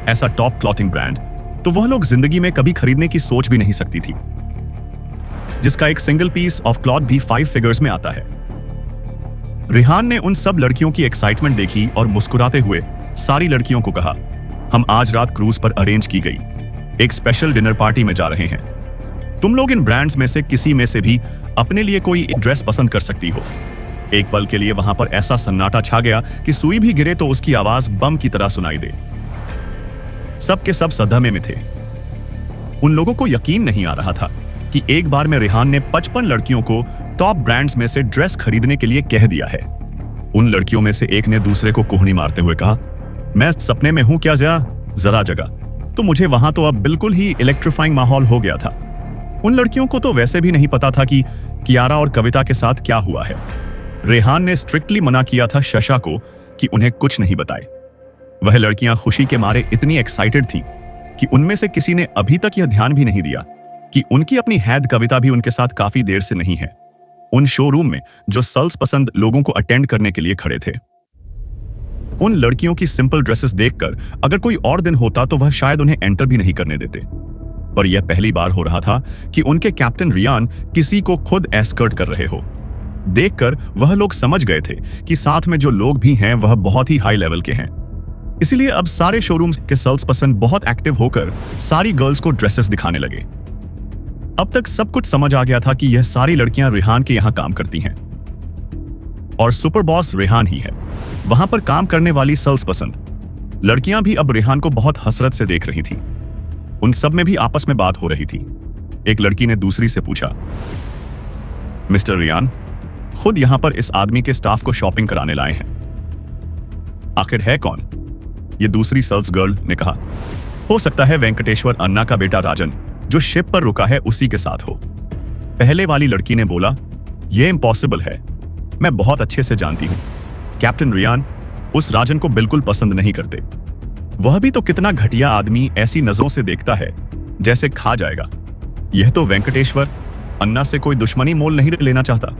ऐसा टॉप क्लॉथिंग ब्रांड तो वह लोग जिंदगी में कभी खरीदने की सोच भी नहीं सकती थी, जिसका एक सिंगल पीस ऑफ क्लॉथ भी 5 फिगर्स में आता है। रेहान ने उन सब लड़कियों की एक्साइटमेंट देखी और मुस्कुराते हुए सारी लड़कियों को कहा, हम आज रात क्रूज पर अरेंज की गई एक स्पेशल डिनर पार्टी में जा रहे हैं। तुम लोग इन ब्रांड्स में से किसी में से भी अपने लिए कोई ड्रेस पसंद कर सकती हो। एक पल के लिए वहां पर ऐसा सन्नाटा छा गया कि सुई भी गिरे तो उसकी आवाज बम की तरह सुनाई दे। सब के सब सदमे में थे। उन लोगों को यकीन नहीं आ रहा था कि एक बार में रेहान ने 55 लड़कियों को टॉप ब्रांड्स में से ड्रेस खरीदने के लिए कह दिया है। उन लड़कियों में से एक ने दूसरे को कोहनी मारते हुए कहा, मैं सपने में हूं क्या जरा जगह तो मुझे वहां तो अब बिल्कुल ही इलेक्ट्रीफाइंग माहौल हो गया था। उन लड़कियों को तो वैसे भी नहीं पता था कि कियारा और कविता के साथ क्या हुआ है। रेहान ने स्ट्रिक्टली मना किया था शशा को कि उन्हें कुछ नहीं बताए। वह लड़कियां खुशी के मारे इतनी एक्साइटेड थी कि उनमें से किसी ने अभी तक यह ध्यान भी नहीं दिया कि उनकी अपनी हैद कविता भी उनके साथ काफी देर से नहीं है उन शोरूम में जो सल्स पसंद लोगों को अटेंड करने के लिए खड़े थे। उन लड़कियों की सिंपल ड्रेसेस देखकर अगर कोई और दिन होता तो वह शायद उन्हें एंटर भी नहीं करने देते, पर यह पहली बार हो रहा था कि उनके कैप्टन रियान किसी को खुद एस्कर्ट कर रहे हो। देखकर वह लोग समझ गए थे कि साथ में जो लोग भी हैं वह बहुत ही हाई लेवल के हैं। इसीलिए अब सारे शोरूम्स के सेल्स पसंद बहुत एक्टिव होकर सारी गर्ल्स को ड्रेसेस दिखाने लगे। अब तक सब कुछ समझ आ गया था कि यह सारी लड़कियां रेहान के यहां काम करती हैं और सुपर बॉस रेहान ही है। वहां पर काम करने वाली सेल्स पसंद लड़कियां भी अब रेहान को बहुत हसरत से देख रही थी। उन सब में भी आपस में बात हो रही थी। एक लड़की ने दूसरी से पूछा, मिस्टर रियान खुद यहां पर इस आदमी के स्टाफ को शॉपिंग कराने लाए हैं, आखिर है कौन? ये दूसरी सेल्स गर्ल ने कहा, हो सकता है वेंकटेश्वर अन्ना का बेटा राजन जो शिप पर रुका है उसी के साथ हो। पहले वाली लड़की ने बोला, यह इम्पॉसिबल है, मैं बहुत अच्छे से जानती हूं कैप्टन रियान उस राजन को बिल्कुल पसंद नहीं करते। वह भी तो कितना घटिया आदमी ऐसी नजरों से देखता है जैसे खा जाएगा। यह तो वेंकटेश्वर अन्ना से कोई दुश्मनी मोल नहीं लेना चाहता,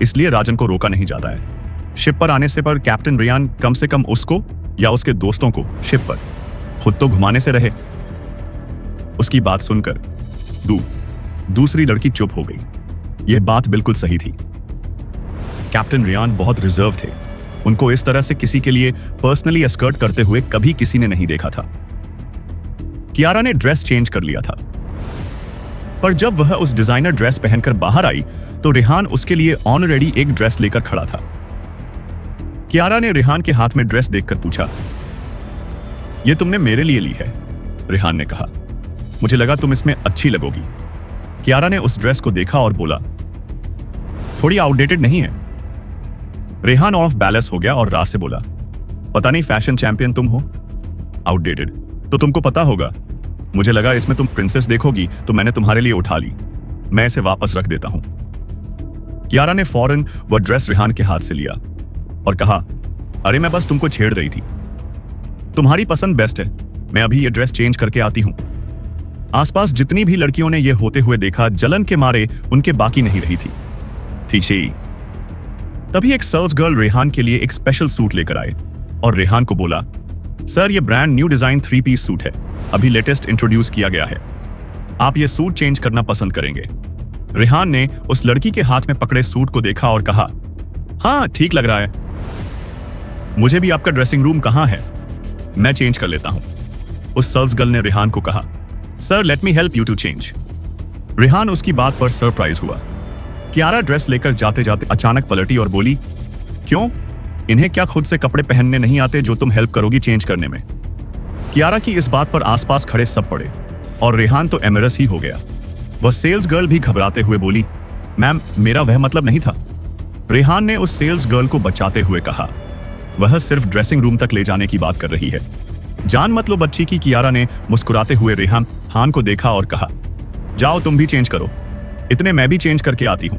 इसलिए राजन को रोका नहीं जाता है। शिप पर आने से पर कैप्टन रियान कम से कम उसको या उसके दोस्तों को शिप पर खुद तो घुमाने से रहे। उसकी बात सुनकर दूसरी लड़की चुप हो गई। यह बात बिल्कुल सही थी। कैप्टन रियान बहुत रिजर्व थे। उनको इस तरह से किसी के लिए पर्सनली एस्कर्ट करते हुए कभी किसी ने नहीं देखा था। कियारा ने ड्रेस चेंज कर लिया था, पर जब वह उस डिजाइनर ड्रेस पहनकर बाहर आई तो रेहान उसके लिए ऑलरेडी एक ड्रेस लेकर खड़ा था। कियारा ने रेहान के हाथ में ड्रेस देखकर पूछा, यह तुमने मेरे लिए ली है? रेहान ने कहा, मुझे लगा तुम इसमें अच्छी लगोगी। कियारा ने उस ड्रेस को देखा और बोला, थोड़ी आउटडेटेड नहीं है? रेहान ऑफ बैलेंस हो गया और राज से बोला, पता नहीं फैशन चैंपियन तुम हो? आउटडेटेड। तो तुमको पता होगा। मुझे लगा इसमें तुम प्रिंसेस देखोगी तो मैंने तुम्हारे लिए उठा ली। मैं इसे वापस रख देता हूं। कियारा ने फौरन वह ड्रेस रेहान के हाथ से लिया और कहा, अरे मैं बस तुमको छेड़ रही थी। तुम्हारी पसंद बेस्ट है। मैं अभी ये ड्रेस चेंज करके आती हूं। आसपास जितनी भी लड़कियों ने यह होते हुए देखा, जलन के मारे उनके बाकी नहीं रही थी शी। तभी एक सेल्स गर्ल रेहान के लिए एक स्पेशल सूट लेकर आए और रेहान को बोला, सर ये brand new design 3 piece suit है, अभी लेटेस्ट इंट्रोड्यूस किया गया है। आप ये सूट चेंज करना पसंद करेंगे। रेहान ने उस लड़की के हाथ में पकड़े सूट को देखा और कहा, हाँ ठीक लग रहा है। मुझे भी आपका ड्रेसिंग रूम कहाँ है? मैं चेंज कर लेता हूं। उस सेल्स गर्ल ने रेहान को कहा, sir let me help you to change. Rehan उसकी बात पर सरप्राइज हुआ। कियारा ड्रेस लेकर जाते जाते अचानक पलटी और बोली, क्यों? इन्हें क्या खुद से कपड़े पहनने नहीं आते जो तुम हेल्प करोगी चेंज करने में? कियारा की इस बात पर आसपास खड़े सब पड़े और रेहान तो एमरस ही हो गया। वह सेल्स गर्ल भी घबराते हुए बोली, मैम मेरा वह मतलब नहीं था। रेहान ने उस सेल्स गर्ल को बचाते हुए कहा, वह सिर्फ ड्रेसिंग रूम तक ले जाने की बात कर रही है, जान मत लो बच्ची की। कियारा ने मुस्कुराते हुए रेहान को देखा और कहा, जाओ तुम भी चेंज करो, इतने मैं भी चेंज करके आती हूं।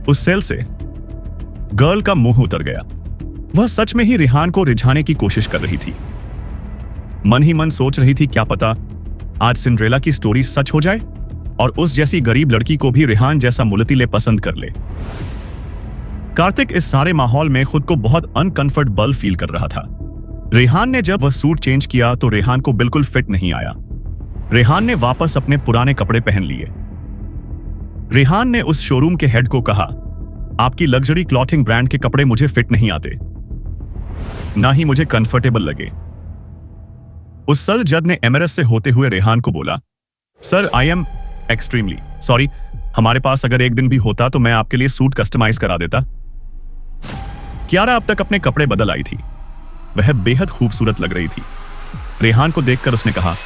उस सेल से गर्ल का मुंह उतर गया। वह सच में ही रेहान को रिझाने की कोशिश कर रही थी। मन ही मन सोच रही थी, क्या पता आज सिंड्रेला की स्टोरी सच हो जाए और उस जैसी गरीब लड़की को भी रेहान जैसा मुलतीले पसंद कर ले। कार्तिक इस सारे माहौल में खुद को बहुत अनकंफर्टेबल फील कर रहा था। रेहान ने जब वह सूट चेंज किया तो रेहान को बिल्कुल फिट नहीं आया। रेहान ने वापस अपने पुराने कपड़े पहन लिए। रेहान ने उस शोरूम के हेड को कहा, आपकी लग्जरी क्लॉथिंग ब्रांड के कपड़े मुझे फिट नहीं आते, ना ही मुझे कंफर्टेबल लगे। उस सल जज ने एमरस से होते हुए रेहान को बोला, sir I am extremely sorry, हमारे पास अगर एक दिन भी होता तो मैं आपके लिए सूट कस्टमाइज करा देता। कियारा अब तक अपने कपड़े बदल आई थी। वह बेहद खूबसूरत लग रही थी। रेहान को देखकर उसने कहा,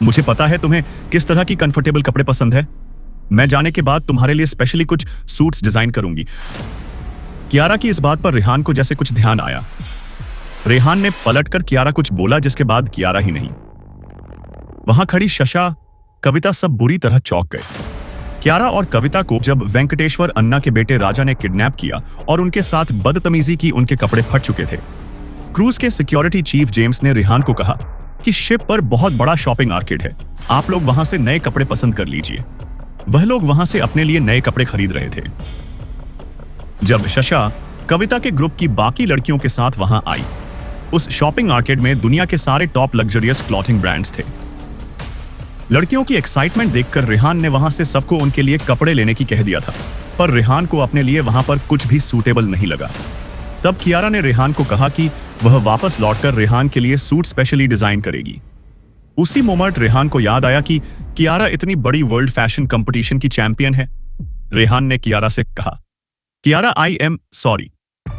मुझे पता है तुम्हें किस तरह की कंफर्टेबल कपड़े पसंद है। मैं जाने के बाद तुम्हारे लिए स्पेशली कुछ सूट्स डिजाइन करूंगी। कियारा की इस बात पर रेहान को जैसे कुछ ध्यान आया। रेहान ने पलटकर कियारा कुछ बोला, जिसके बाद कियारा ही नहीं, वहां खड़ी शशा, कविता सब बुरी तरह चौंक गए। कियारा और कविता को जब वेंकटेश्वर अन्ना के बेटे राजा ने किडनैप किया और उनके साथ बदतमीजी की, उनके कपड़े फट चुके थे। क्रूज के सिक्योरिटी चीफ जेम्स ने रेहान को कहा कि शिप पर बहुत बड़ा शॉपिंग आर्केड है, आप लोग वहां से नए कपड़े पसंद कर लीजिए। वह लोग वहां से अपने लिए नए कपड़े खरीद रहे थे जब शशा कविता के ग्रुप की बाकी लड़कियों के साथ वहां आई। उस शॉपिंग आर्केड में दुनिया के सारे टॉप लग्जरियस क्लॉथिंग ब्रांड्स थे। लड़कियों की एक्साइटमेंट देखकर रेहान ने वहां से सबको उनके लिए कपड़े लेने की कह दिया था, पर रेहान को अपने लिए वहां पर कुछ भी सूटेबल नहीं लगा। तब कियारा ने रेहान को कहा कि वह वापस लौटकर रेहान के लिए सूट स्पेशली डिजाइन करेगी। उसी मोमेंट रेहान को याद आया कि कियारा इतनी बड़ी वर्ल्ड फैशन कंपटीशन की चैंपियन है। रेहान ने कियारा से कहा, कियारा आई एम सॉरी,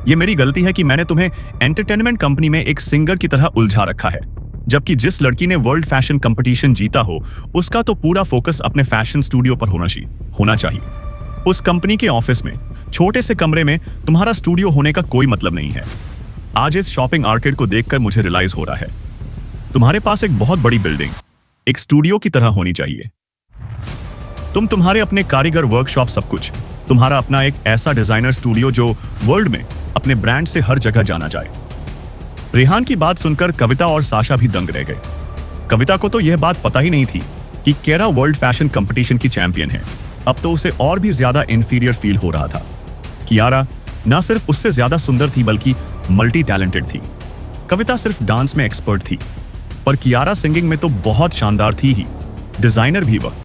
ये मेरी गलती है कि मैंने तुम्हें एंटरटेनमेंट कंपनी में एक सिंगर की तरह उलझा रखा है, जबकि जिस लड़की ने वर्ल्ड फैशन कंपटीशन जीता हो उसका तो पूरा फोकस अपने फैशन स्टूडियो पर होना चाहिए। उस कंपनी के ऑफिस में छोटे से कमरे में तुम्हारा स्टूडियो होने का कोई मतलब नहीं है। आज इस शॉपिंग आर्केड को देखकर मुझे रियलाइज हो रहा है, तुम्हारे पास एक बहुत बड़ी बिल्डिंग एक स्टूडियो की तरह होनी चाहिए। तुम्हारे अपने कारीगर वर्कशॉप, सब कुछ, तुम्हारा अपना एक ऐसा डिजाइनर स्टूडियो जो वर्ल्ड में अपने ब्रांड से हर जगह जाना जाए। रेहान की बात सुनकर कविता और साशा भी दंग रह गए। कविता को तो यह बात पता ही नहीं थी कि कियारा वर्ल्ड फैशन कंपटीशन की चैंपियन है। अब तो उसे और भी ज्यादा इंफीरियर फील हो रहा था। कियारा न सिर्फ उससे ज्यादा सुंदर थी बल्कि मल्टी टैलेंटेड थी। कविता सिर्फ डांस में एक्सपर्ट थी, पर कियारा सिंगिंग में तो बहुत शानदार थी ही, डिजाइनर भी वह।